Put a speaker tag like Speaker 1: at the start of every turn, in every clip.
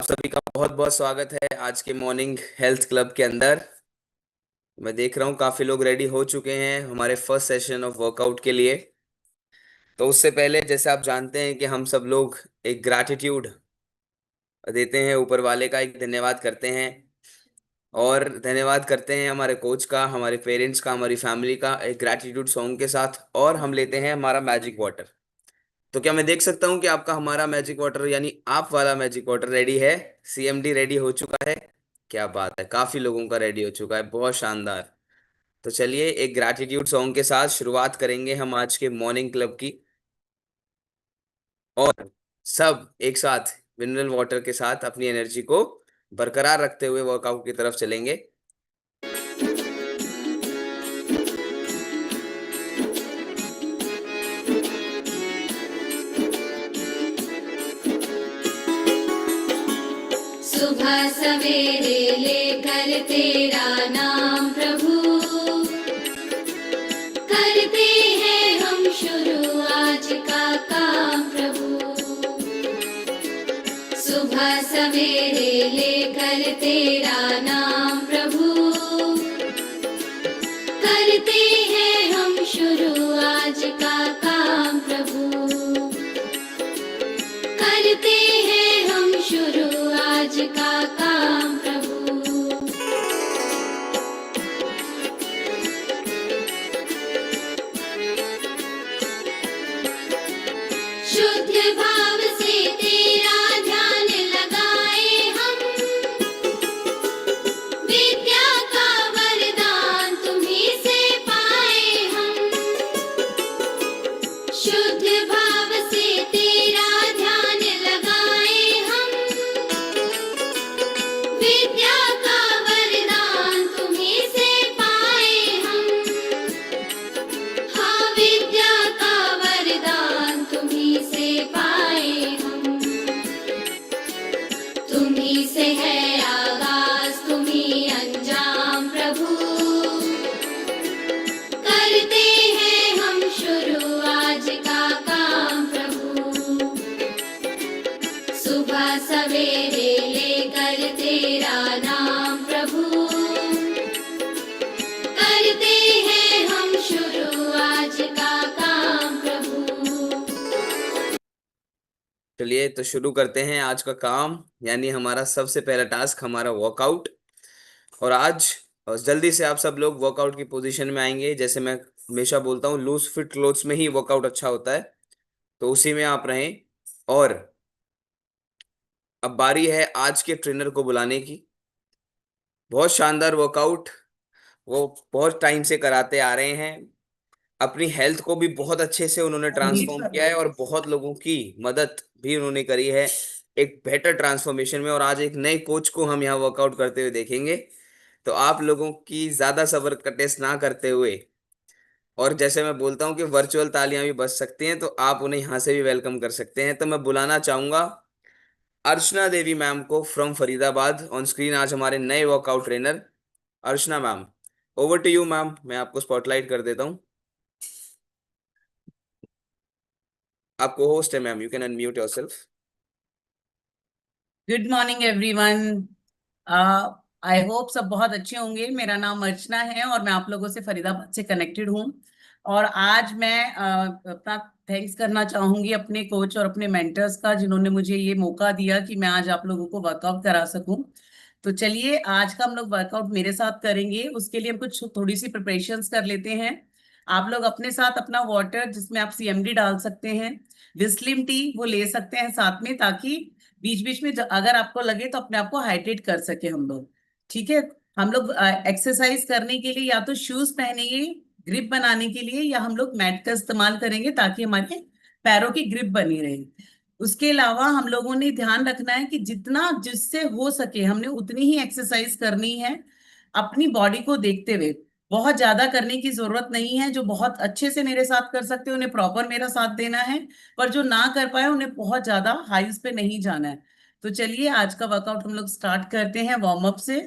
Speaker 1: आप सभी का बहुत बहुत स्वागत है आज के मॉर्निंग हेल्थ क्लब के अंदर। मैं देख रहा हूँ काफी लोग रेडी हो चुके हैं हमारे फर्स्ट सेशन ऑफ वर्कआउट के लिए। तो उससे पहले जैसे आप जानते हैं कि हम सब लोग एक ग्रैटिट्यूड देते हैं, ऊपर वाले का एक धन्यवाद करते हैं और धन्यवाद करते हैं हमारे कोच का, हमारे पेरेंट्स का, हमारी फैमिली का, एक ग्रैटिट्यूड सॉन्ग के साथ। और हम लेते हैं हमारा मैजिक वाटर। तो क्या मैं देख सकता हूँ कि आपका हमारा मैजिक वाटर यानी आप वाला मैजिक वाटर रेडी है? सीएमडी रेडी हो चुका है? क्या बात है, काफी लोगों का रेडी हो चुका है, बहुत शानदार। तो चलिए एक ग्रैटिट्यूड सॉन्ग के साथ शुरुआत करेंगे हम आज के मॉर्निंग क्लब की। और सब एक साथ मिनरल वाटर के साथ अपनी एनर्जी को बरकरार रखते हुए वर्कआउट की तरफ चलेंगे।
Speaker 2: सुबह सवेरे लेकर तेरा नाम प्रभु, करते हैं हम शुरू आज का काम प्रभु। सुबह सवेरे लेकर तेरा नाम प्रभु, करते हैं हम शुरू आज का काम प्रभु। करते हैं हम शुरू आज का काम प्रभु। शुद्ध भाव से तेरा ध्यान लगाए हम, विद्या का वरदान तुम्हीं से पाए हम। शुद्ध भाव से तेरा ध्यान लगाए हम, विद्या का वरदान तुम्हीं से पाए हम। हाँ, विद्या का वरदान तुम्हीं से पाए हम। तुम्हीं से है आगाज, तुम्हीं अंजाम प्रभु, करते हैं हम शुरू आज का काम प्रभु। सुबह सवेरे लेकर तेरा नाम प्रभु, करते हैं हम शुरू आज का काम प्रभु।
Speaker 1: चलिए तो शुरू करते हैं आज का काम, यानी हमारा सबसे पहला टास्क, हमारा वर्कआउट। और आज जल्दी से आप सब लोग वर्कआउट की पोजीशन में आएंगे। जैसे मैं हमेशा बोलता हूँ, लूज फिट क्लोथ्स में ही वर्कआउट अच्छा होता है, तो उसी में आप रहें। और अब बारी है आज के ट्रेनर को बुलाने की। बहुत शानदार वर्कआउट वो बहुत टाइम से कराते आ रहे हैं। अपनी हेल्थ को भी बहुत अच्छे से उन्होंने ट्रांसफॉर्म किया है और बहुत लोगों की मदद भी उन्होंने करी है एक बेटर ट्रांसफॉर्मेशन में। और आज एक नए कोच को हम यहाँ वर्कआउट करते हुए देखेंगे। तो आप लोगों की ज्यादा सब्र का टेस्ट ना करते हुए, और जैसे मैं बोलता हूँ कि वर्चुअल तालियां भी बज सकती हैं, तो आप उन्हें यहाँ से भी वेलकम कर सकते हैं। तो मैं बुलाना चाहूंगा अर्चना देवी मैम को फ्रॉम फरीदाबाद ऑन स्क्रीन, आज हमारे नए workout trainer Archana ma'am. Over to you ma'am, मैं आपको स्पॉटलाइट कर देता हूँ। आपको होस्ट है ma'am, you can unmute yourself.
Speaker 3: Good morning everyone. I hope सब बहुत अच्छे होंगे। मेरा नाम अर्चना है और मैं आप लोगों से फरीदाबाद से कनेक्टेड हूँ। और आज मैं अपना थैंक्स करना चाहूंगी अपने कोच और अपने मेंटर्स का, जिन्होंने मुझे ये मौका दिया कि मैं आज आप लोगों को वर्कआउट करा सकूं। तो चलिए आज का हम लोग वर्कआउट मेरे साथ करेंगे। उसके लिए हम कुछ थोड़ी सी प्रिपरेशंस कर लेते हैं। आप लोग अपने साथ अपना वाटर, जिसमें आप सीएमडी डाल सकते हैं, विस्लिम टी वो ले सकते हैं साथ में, ताकि बीच बीच में अगर आपको लगे तो अपने आप को हाइड्रेट कर सके हम लोग। ठीक है। हम लोग एक्सरसाइज करने के लिए या तो शूज पहनेंगे ग्रिप बनाने के लिए, या हम लोग मैट का इस्तेमाल करेंगे ताकि हमारे पैरों की ग्रिप बनी रहे। उसके अलावा हम लोगों ने ध्यान रखना है कि जितना जिससे हो सके हमने उतनी ही एक्सरसाइज करनी है, अपनी बॉडी को देखते हुए। बहुत ज्यादा करने की जरूरत नहीं है। जो बहुत अच्छे से मेरे साथ कर सकते हैं उन्हें प्रॉपर मेरा साथ देना है, पर जो ना कर पाए उन्हें बहुत ज्यादा हाइज पे नहीं जाना है। तो चलिए आज का वर्कआउट हम लोग स्टार्ट करते हैं वार्म अप से।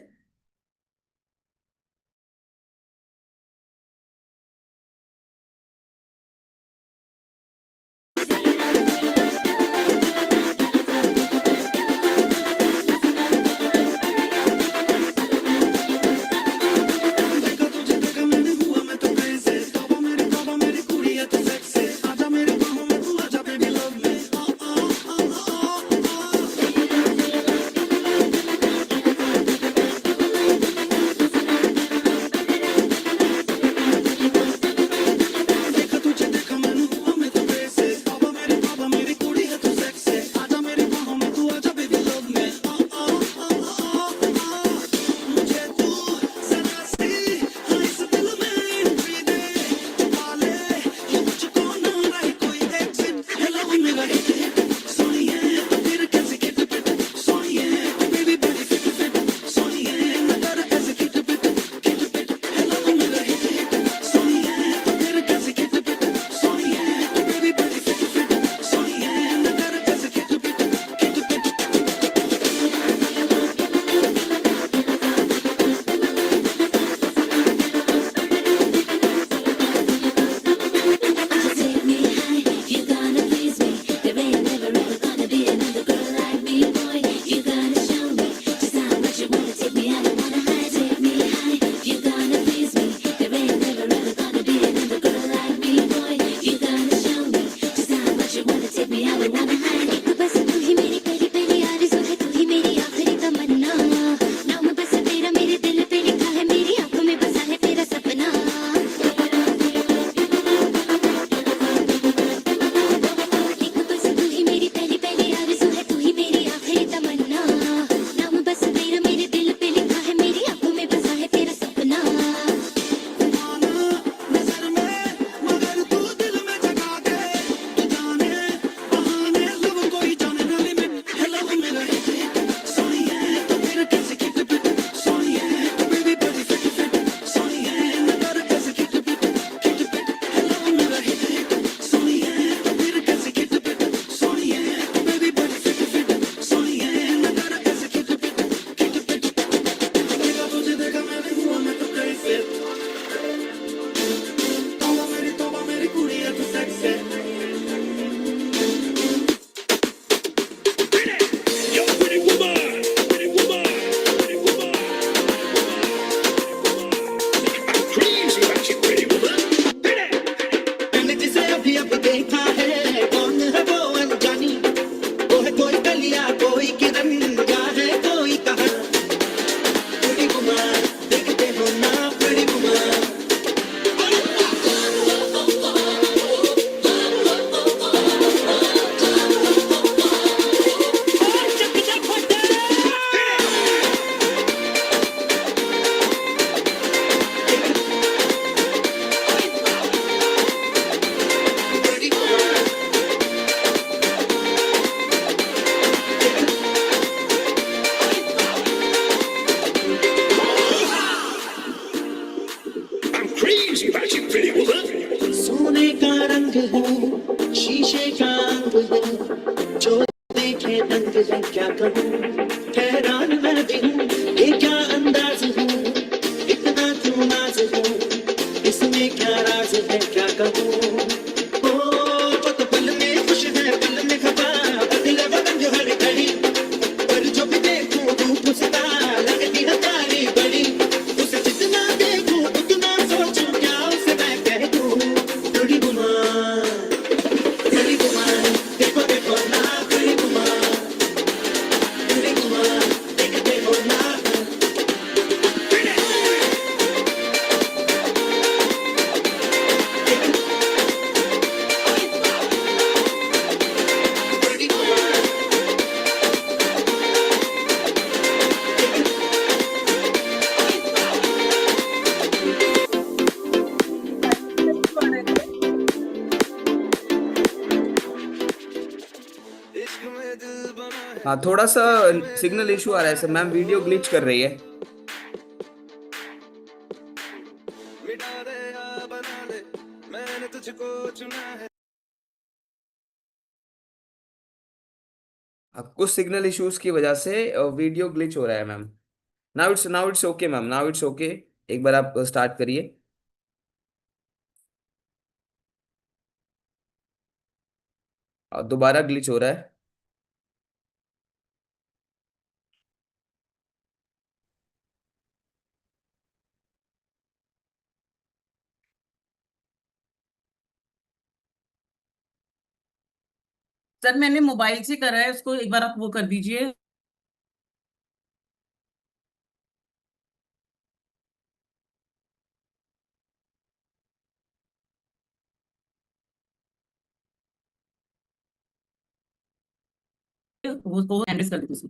Speaker 4: रंग मैं क्या कहूँ, हैरान मैं भी हूँ, ये क्या अंदाज हूँ, इतना क्यों नाज हूँ, इसमें क्या राज है क्या कहूँ। ओ वो तो पल में खुश है पल में खफा, बदले बदन जो हर घड़ी, पर जो भी देखूं धूप सदा लगती है तारी बड़ी, उसे जितना देखूं उतना सोचूं क्या उसे मैं कह दूं। थोड़ी गुमान देखो देखो ना, थोड़ी गुमान देखते हो ना।
Speaker 1: हाँ, थोड़ा सा सिग्नल इशू आ रहा है सर। मैम वीडियो ग्लिच कर रही है।
Speaker 4: मिटा दे या बना दे, मैंने तुझको चुना है।
Speaker 1: अब कुछ सिग्नल इश्यूज की वजह से वीडियो ग्लिच हो रहा है ma'am. Now it's okay ma'am, now it's okay. एक बार आप स्टार्ट करिए। दोबारा ग्लिच हो रहा है।
Speaker 3: सर मैंने मोबाइल से करा है, उसको एक बार आप वो कर दीजिए। वो हैंडल कर दीजिए।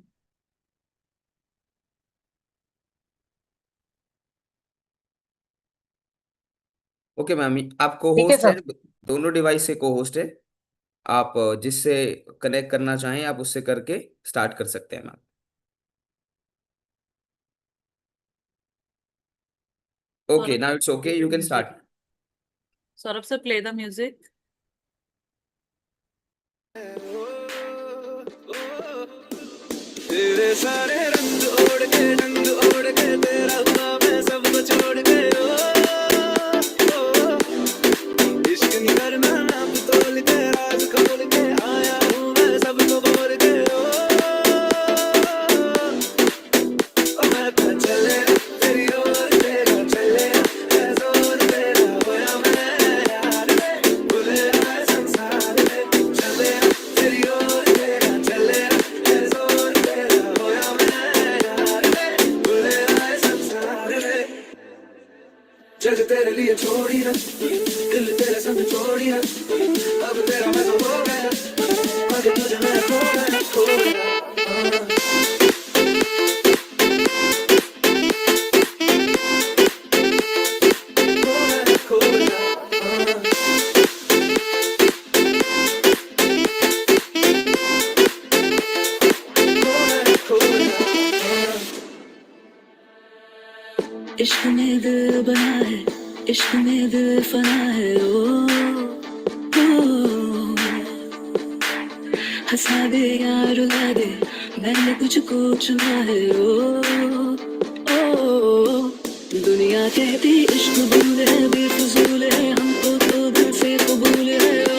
Speaker 1: ओके मैम, आप को
Speaker 3: ठीक है
Speaker 1: होस्ट है,
Speaker 3: सर।
Speaker 1: दोनों डिवाइस से को होस्ट है। आप जिससे कनेक्ट करना चाहें आप उससे करके स्टार्ट कर सकते हैं ma'am. Okay,
Speaker 5: Saurabh
Speaker 1: now it's okay, you can
Speaker 5: music.
Speaker 1: Start.
Speaker 5: Saurabh से प्ले द म्यूजिक।
Speaker 4: तेरे सारे रंग ओढ़ के रंग ओढ़ के तेरा हुआ मैं सबको छोड़ के। ओ इश्क नहीं करना नाम तोल के राज खोल के आया हूँ मैं सबको बोल के। ओ मैं तो चले तेरी ओर तेरा चले, है जोर तेरा होया मैं यार रे, भूले आए संसार में चले तेरी ओर तेरा चले, है जोर तेरा होया मैं यार रे, भूले आए संसार में। जग तेरे लिए छोड़ी ना, दिल तेरे संग छोड़ी ना, अब तेरा मैं तो हो गया, आगे तुझे मैं खो गया खो गया। खो गया खो गया। इश्क में दिल बना है, इश्क में दिल फना है। ओ हंसा दे या रुला दे, मैंने तुझको चुना है। ओ दुनिया कहती इश्क भूल है बेफजूल है, हमको तो दिल से कबूल है। ओ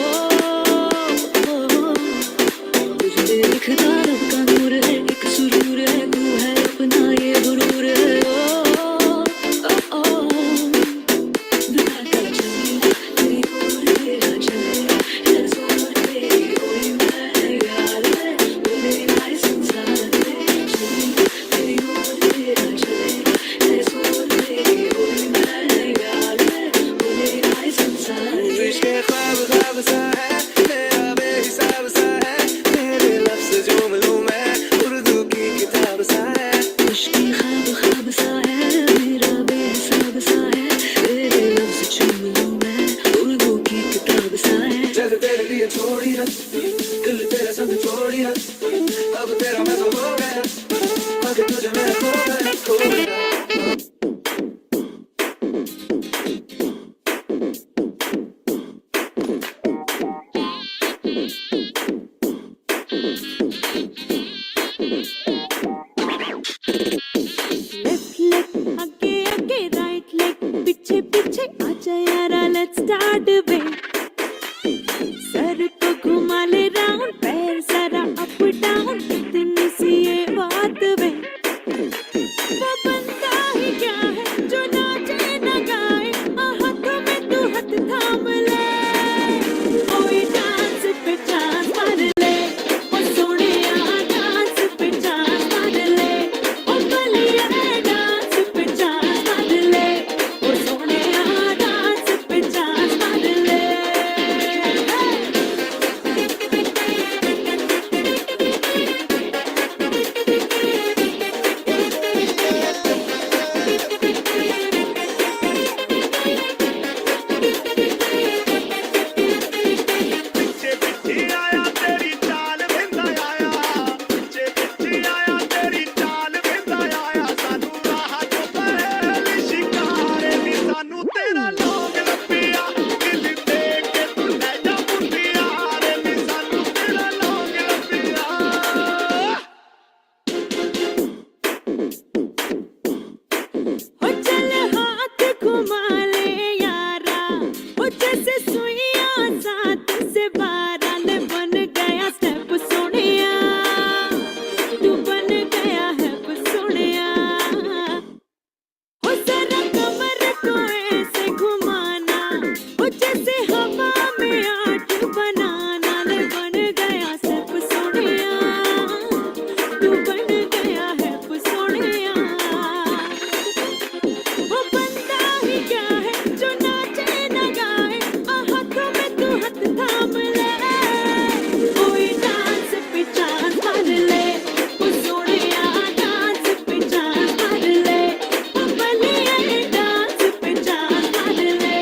Speaker 4: तुझे दिखता रब का नूर है, एक सुरूर है, तू है अपना ये गुरूर है। ओ दुनिया का चले तेरी ओर तेरा चले, है जोर तेरी ओर मैं यार रे, बोले आए संसार में चले तेरी ओर तेरा चले, है जोर तेरी ओर मैं यार रे, बोले आए संसार में। इश्क ख्वाब ख्वाब सा है मेरा बेहिसाब सा है, तेरे लफ्ज़ जो मिलूं मैं उर्दू की किताब सा है। इश्क ख्वाब ख्वाब सा है मेरा बेहिसाब सा है, तेरे लफ्ज़ जो मिलूं मैं उर्दू की किताब सा है। जग तेरे लिए छोड़ी ना, दिल तेरे संग छोड़ी ना, अब तेरा मैं तो हो गया, आगे तुझे मैं खो गया खो गया। हो चल हाथ घुमा ले यारा, हो जैसे सुइयां 7 से 12 ले बन गया स्टेप सोनिया, तू बन गया है सोनिया। हो जरा कमर को ऐसे घुमाना, हो जैसे हवा में आट बनाना, ले बन गया स्टेप सोनिया, तू बन गया है सोनिया। वो बंदा ही क्या है जो नाचे न गाए, हाथों में तू हाथ थाम ले, कोई डांस पे चांस मार ले, वो सोनिया डांस पे चांस मार ले, वो बलिया डांस पे चांस मार ले,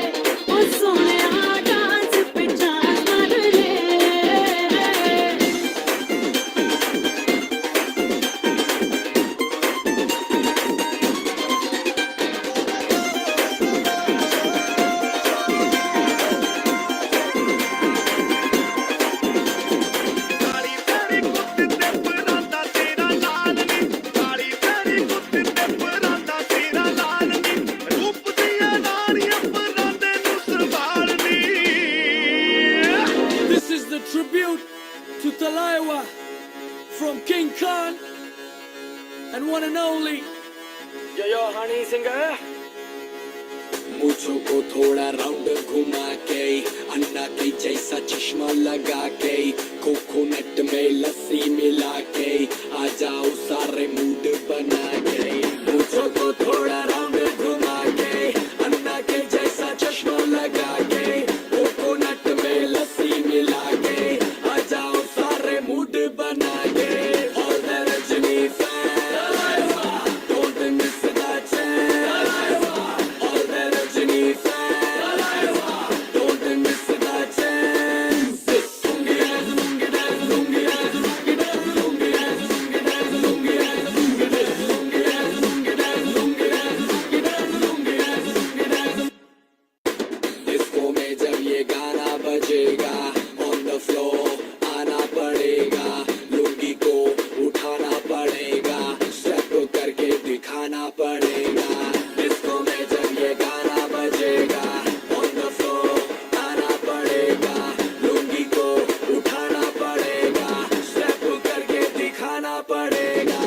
Speaker 4: वो सोनिया डांस पे चांस मार ले।
Speaker 6: ਕਾਲੀ ਤੇਰੀ ਗੁੱਤ ਤੇ ਪਰਾਂਦਾ ਤੇਰਾ ਲਾਲ ਨੀ, ਕਾਲੀ ਤੇਰੀ ਗੁੱਤ ਤੇ ਪਰਾਂਦਾ ਤੇਰਾ ਲਾਲ ਨੀ, ਰੂਪ ਦੀਆਂ ਨਾਰੀਆਂ ਪਰਾਂਦੇ ਨੂੰ ਸੰਭਾਲਨੀ।
Speaker 7: This is the tribute to Talaiwa from King Khan and one and only Yo Honey Singer.
Speaker 8: मुझो को थोड़ा राउंड घुमा के, अन्ना के जैसा चश्मा लगा के, कोकोनट में लस्सी मिला के, आ जाओ सारे मूड बना के। मुझो को थोड़ा राउंड घुमा के, अन्ना के जैसा चश्मा लगा के, कोकोनट में लस्सी मिला के, आ जाओ सारे मूड बना के। All the Rajni fans, don't miss the chance. All the Rajni fans, don't miss the chance. Lungi dance, lungi dance, lungi dance, lungi dance, lungi dance, lungi dance, lungi dance, lungi dance, lungi dance, lungi dance, lungi dance, lungi dance, lungi dance, lungi dance. Disco में जब ये गाना बजेगा, on the floor आना पड़ेगा, लुंगी को उठाना पड़ेगा, स्टेप करके दिखाना पड़ेगा। डिस्को में जब ये गाना बजेगा, on the floor आना पड़ेगा, लुंगी को उठाना पड़ेगा, स्टेप करके दिखाना पड़ेगा।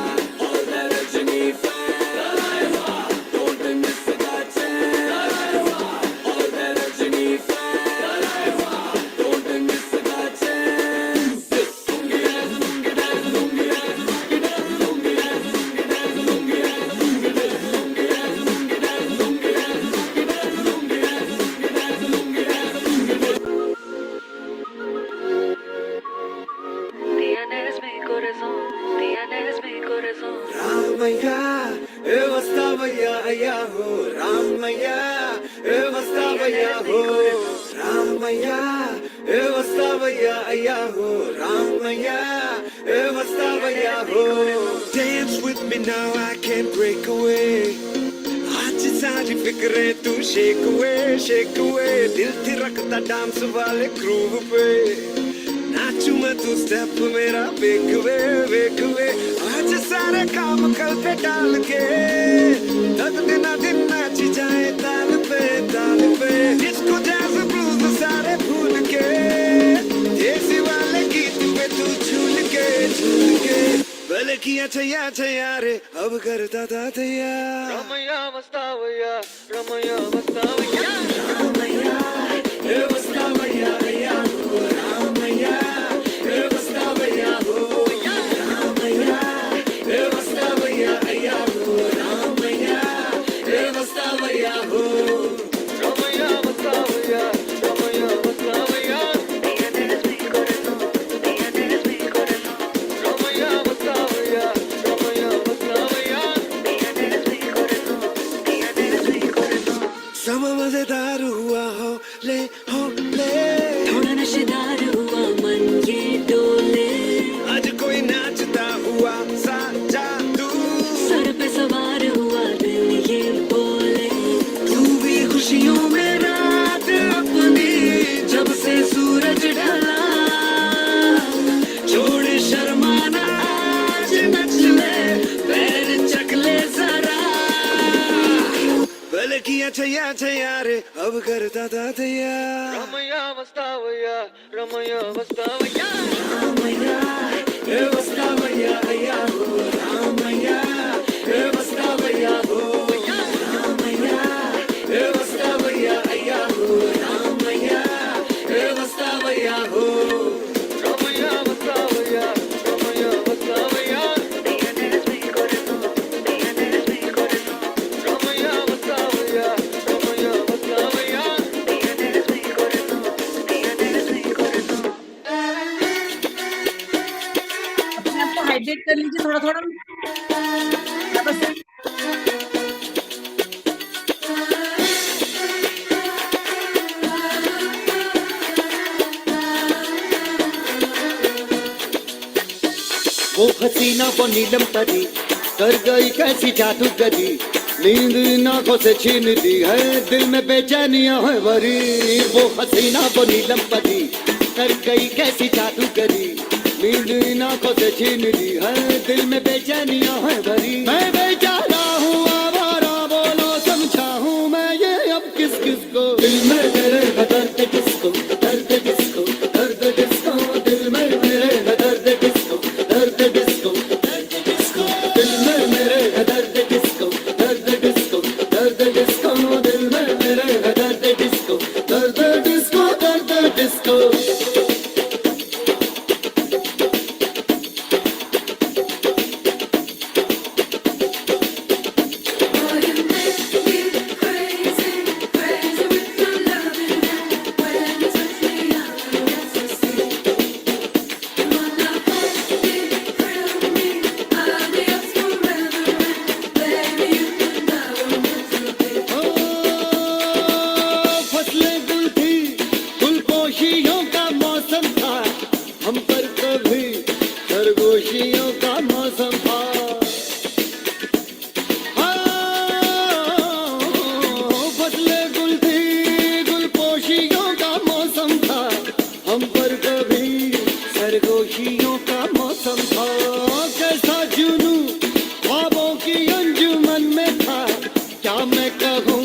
Speaker 8: All the Rajni fans, don't miss the chance. All the Rajni fans, don't miss the chance. Lungi dance, lungi dance, lungi dance, lungi dance, lungi dance, lungi dance, lungi dance, lungi dance, lungi dance, lungi dance, lungi dance, lungi dance, lungi dance, lungi dance, lungi dance, lungi dance.
Speaker 4: Tienes mi corazón, tienes mi corazón.
Speaker 6: Ramayya ఏ వస్తావయ్యా అయ్యా హో, రామయ్య ఏ వస్తావయ్యా హో, రామయ్య ఏ వస్తావయ్యా అయ్యా హో, రామయ్య ఏ వస్తావయ్యా హో. Dance with me now, I can't break away. आज सारी फिक्रें तू shake away, दिल थिरकता डांस वाले ग्रूव पे, नाचू मैं तू स्टेप मेरा वेक वे। आज सारे काम कल पे डाल के, तक दिन नाची जाए ताल पे। डिस्को जैज ब्लूज सारे भूल के, देसी वाले गीत पे तू झूल के। भले किया छैया रे, अब करता था तैयार। रमैया मस्तावैया, रमैया मस्तावैया, रमैया ए मस्तावैया अय्या हो, रामैया ए मस्तावैया हो, रामैया ए मस्तावैया अय्या हो, रामैया ए मस्तावैया हो। Ramaiah मस्तावैया, Ramaiah मस्तावैया,
Speaker 4: Tienes mi corazón, tienes mi corazón.
Speaker 6: Ramaiah मस्तावैया, Ramaiah मस्तावैया।
Speaker 4: Tienes mi corazón, tienes mi corazón.
Speaker 6: समा मजेदार हुआ हो ले,
Speaker 4: थोड़ा नशेदार हुआ मन ये डोले,
Speaker 6: आज कोई नाचता हुआ सा जादू,
Speaker 4: सर पे सवार हुआ दिल ये बोले, तू भी खुशियों में रात अपनी, जब से सूरज ढला, छोड़ शर्माना आज नच ले, पैर चक ले।
Speaker 6: किया छैया छैया रे अब करता था तैयार रमैया वस्तावैया रमैया वस्तावैया रामैया ए वस्तावैया अय्या हो रामैया ए वस्तावैया हो रामैया ए वस्तावैया अय्या हो रामैया ए वस्तावैया हो रमैया वस्तावैया रमैया वस्तावैया रमैया वस्तावैया रमैया वस्तावैया
Speaker 3: अपने आप को हाइड्रेट कर लीजिए थोड़ा थोड़ा बस।
Speaker 6: वो हसीना वो नीलम परी कर गई कैसी जादूगरी नींद इन आंखों से छीन ली है दिल में बेचैनियां है भरी वो हसीना वो नीलम परी कर गई कैसी जादूगरी नींद इन आंखों से छीन ली है दिल में बेचैनियां है भरी मैं बेचारा हूँ आवारा बोलो समझाऊं मैं ये अब किस किस को दिल में मेरे दर्द किसको दर्द किसको दर्द किसको दिल में मेरे दर्द किसको दर्द किसको दर्द किसको दिल में मेरे दर्द किसको दर्द किसको दर्द किसको दिल में मेरे दर्द किसको दर्द किसको दर्द किसको फसलें गुल थी गुलपोशियों का मौसम था हम पर कभी खरगोशियों का मौसम था फसलें गुल थी गुलपोशियों का मौसम था हम पर कभी खरगोशियों का मौसम था कैसा जुनू ख्वाबों की अंजुमन में था क्या मैं कहूँ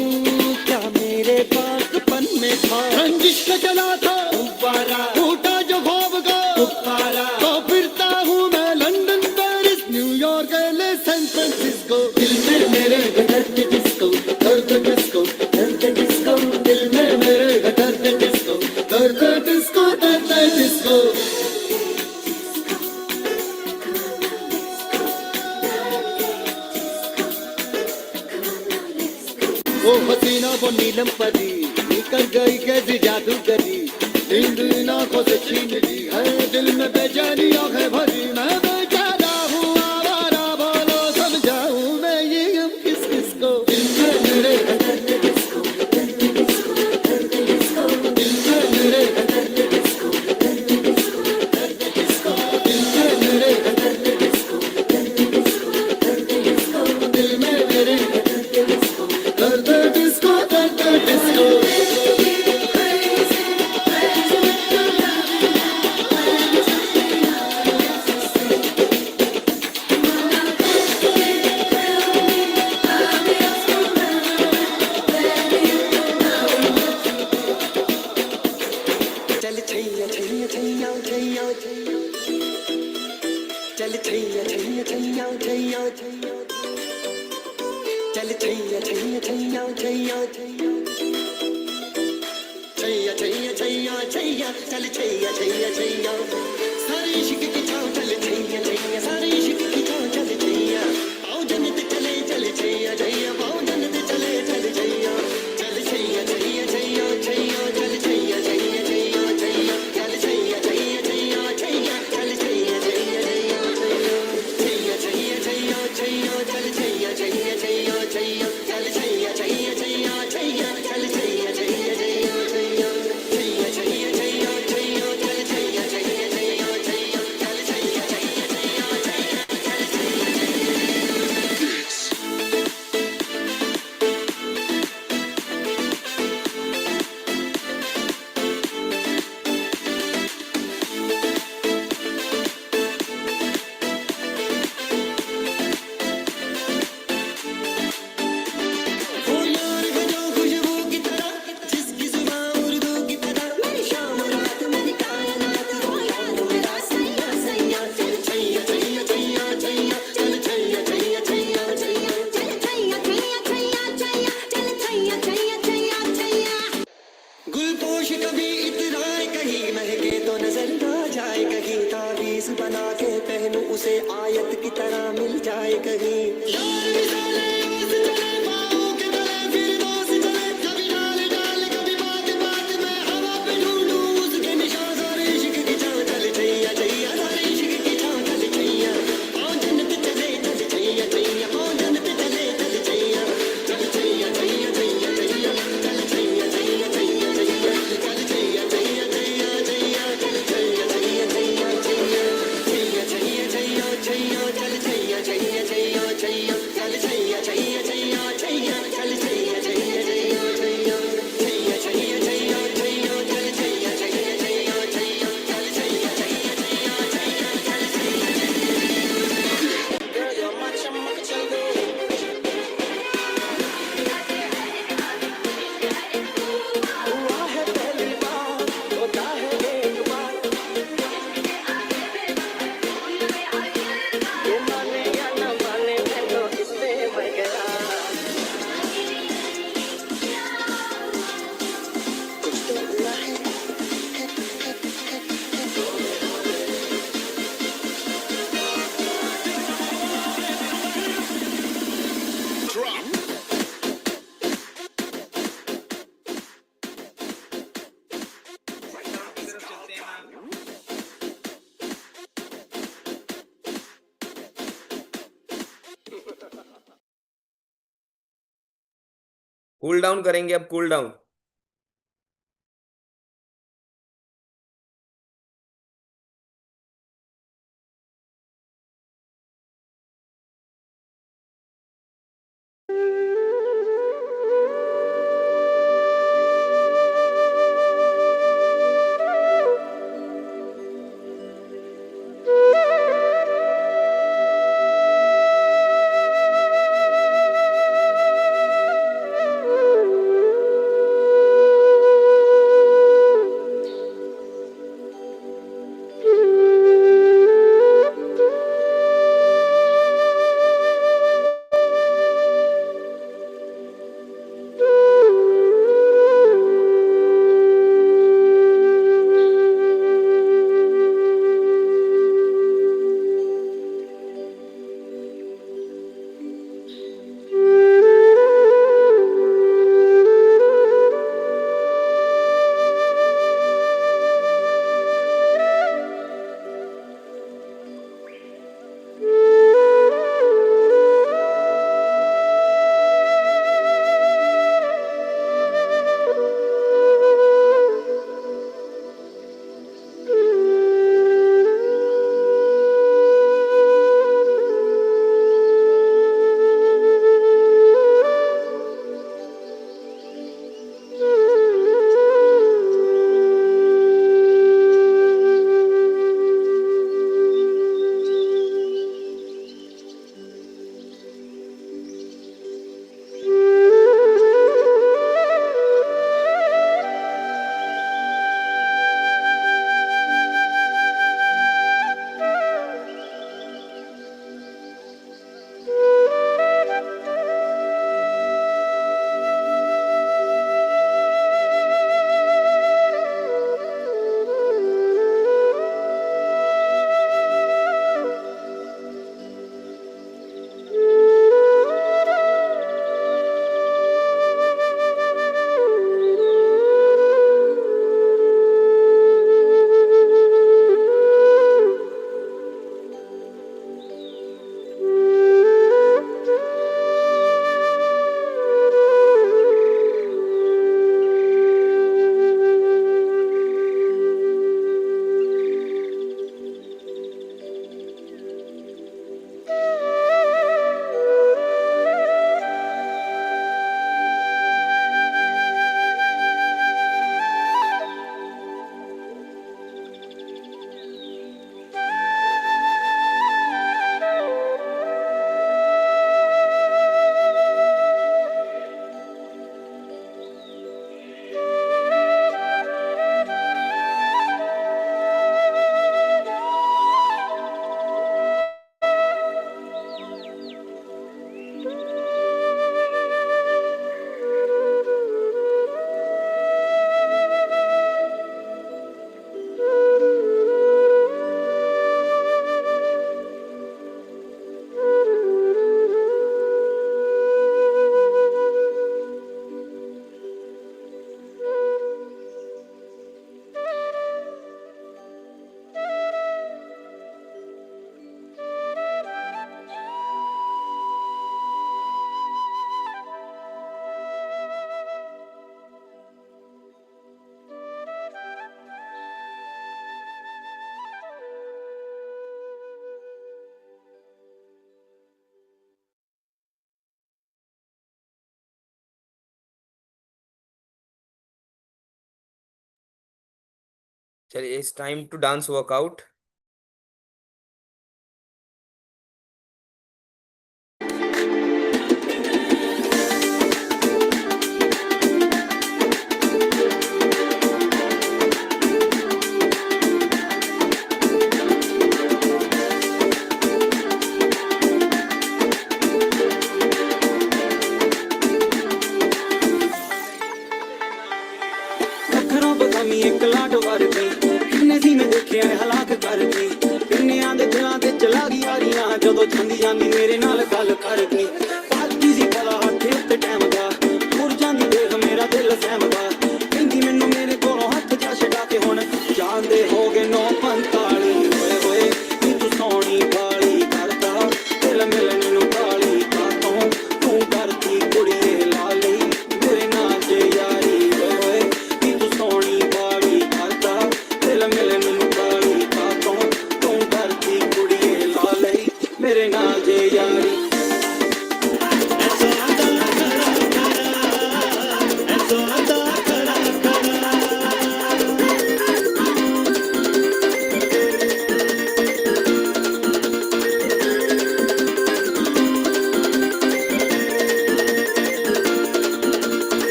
Speaker 6: क्या मेरे पासपन में था रंजिश का चला था गुब्बारा टूटा जो ख्वाब का गुब्बारा तो फिरता हूँ मैं लंदन पेरिस न्यूयॉर्क एले सैन फ्रांसिस्को दिल में मेरे दर्द किसको दर्द किसको दर्द किसको दिल में मेरे दर्द किसको दर्द किसको दर्द किसको वो हसीना वो नीलम परी निकल गई कैसी जादूगरी नींद इन आंखों से छीन ली है दिल में बेचैनियां है भरी मैं बेचारा हूँ आवारा बोलो समझाऊं मैं ये अब किस किस को दिल में मेरे दर्द किसको दर्द किसको दर्द किसको दिल में मेरे दर्द किसको दर्द किसको दर्द किसको दिल में मेरे दर्द किसको दर्द किसको दर्द किसको दिल में मेरे दर्द किसको दर्द किसको दर्द किसको चल छैया छैया छैया छैया चल छैया छैया छैया छैया चल छैया छैया छैया छैया छैया छैया छैया छैया चल छैया छैया छैया सारे इश्क की छाव चल छैया छैया सारे इश्क की छाव चल छैया आओ जन्नत चले चल छैया छैया आओ जन्नत चले चल छैया चल छैया छैया छैया छैया चल छैया छैया छैया छैया चल छैया छैया छैया छैया चल छैया छैया छैया छैया छैया छैया चल छैया छैया छैया छैया चल छैया छैया छैया छैया चल छैया छैया छैया छैया छैया छैया छैया छैया चल छैया छैया छैया रात की तरह मिल जाए कहीं यार मिसाले उस चले बाहों के तले फिर दोस्त चले कभी डाल डाल कभी बात बात में हवा पे ढूंढूं उसके निशान सारे इश्क की छाँव चल छैया छैया सारे इश्क की छाँव चल छैया ओ जन्नत चले चल छैया छैया ओ जन्नत चले चल छैया चल छैया छैया छैया छैया चल छैया छैया छैया छैया चल छैया छैया छैया छैया चल छैया छैया छैया छैया छैया छैया छैया छैया चल छैया छैया छैया छैया चल छैया छैया छैया छैया चल छैया छैया छैया छैया छैया छैया छैया छैया चल छैया छैया छैया छैया चल छैया छैया छैया छैया चल छैया Girl, you're my chumma chango हुआ है पहली बार होता है एक बार ये माने या न माने मैं तो इसमें मर गया कुछ तो हुआ है
Speaker 1: कूल डाउन करेंगे अब, कूल डाउन। चलिए, it's time to dance workout.
Speaker 6: ਅੱਖਰਾਂ ਬਦਾਮੀ ਇੱਕ ਲਾਟ ਵਰਗੀ ਕਿੰਨੇ ਸੀ ਮੈਂ ਦੇਖਿਆ ਹਲਾਕ ਕਰਦੀ ਕਿੰਨਿਆਂ ਦੇ ਦਿਲਾਂ ਤੇ ਚਲਾ ਗਈ ਯਾਰੀਆਂ ਜਦੋਂ ਜਾਂਦੀ ਜਾਂਦੀ ਮੇਰੇ ਨਾਲ ਗੱਲ ਕਰਦੀ ਬਾਕੀ ਸੀ ਭਲਾ ਹੱਥ ਉੱਤੇ ਟਾਈਮ ਦਾ ਮੁਰ ਜਾਂਦੀ ਦੇਖ ਮੇਰਾ ਦਿਲ ਸਹਿਮਦਾ ਕਹਿੰਦੀ ਮੈਨੂੰ ਮੇਰੇ ਕੋਲੋਂ ਹੱਥ ਜਾ ਛਡਾ ਕੇ ਹੁਣ ਜਾਂਦੇ ਹੋ ਗਏ 9:45 ਹੋਏ ਹੋਏ ਨੀ ਤੂੰ ਸੋਹਣੀ ਵਾਲੀ ਕਰਦਾ ਦਿਲ ਮਿਲਣ ਨੂੰ ਕਾਲੀ ਕਾਤੋਂ ਤੂੰ ਕਰਦੀ ਕੁੜੀਏ ਲਾਲੀ ਮੇਰੇ ਨਾਲ ਜੇ ਯਾਰੀ ਹੋਏ ਹੋਏ ਨੀ ਤੂੰ ਸੋਹਣੀ ਵਾਲੀ ਕਰਦਾ ਦਿਲ ਮਿਲਣ ਨੂੰ ਕਾਲੀ ਕਾਤੋਂ ਤੂੰ ਕਰਦੀ ਕੁੜੀਏ ਲਾਲੀ ਮੇਰੇ ਨਾਲ ਜੇ ਯਾਰੀ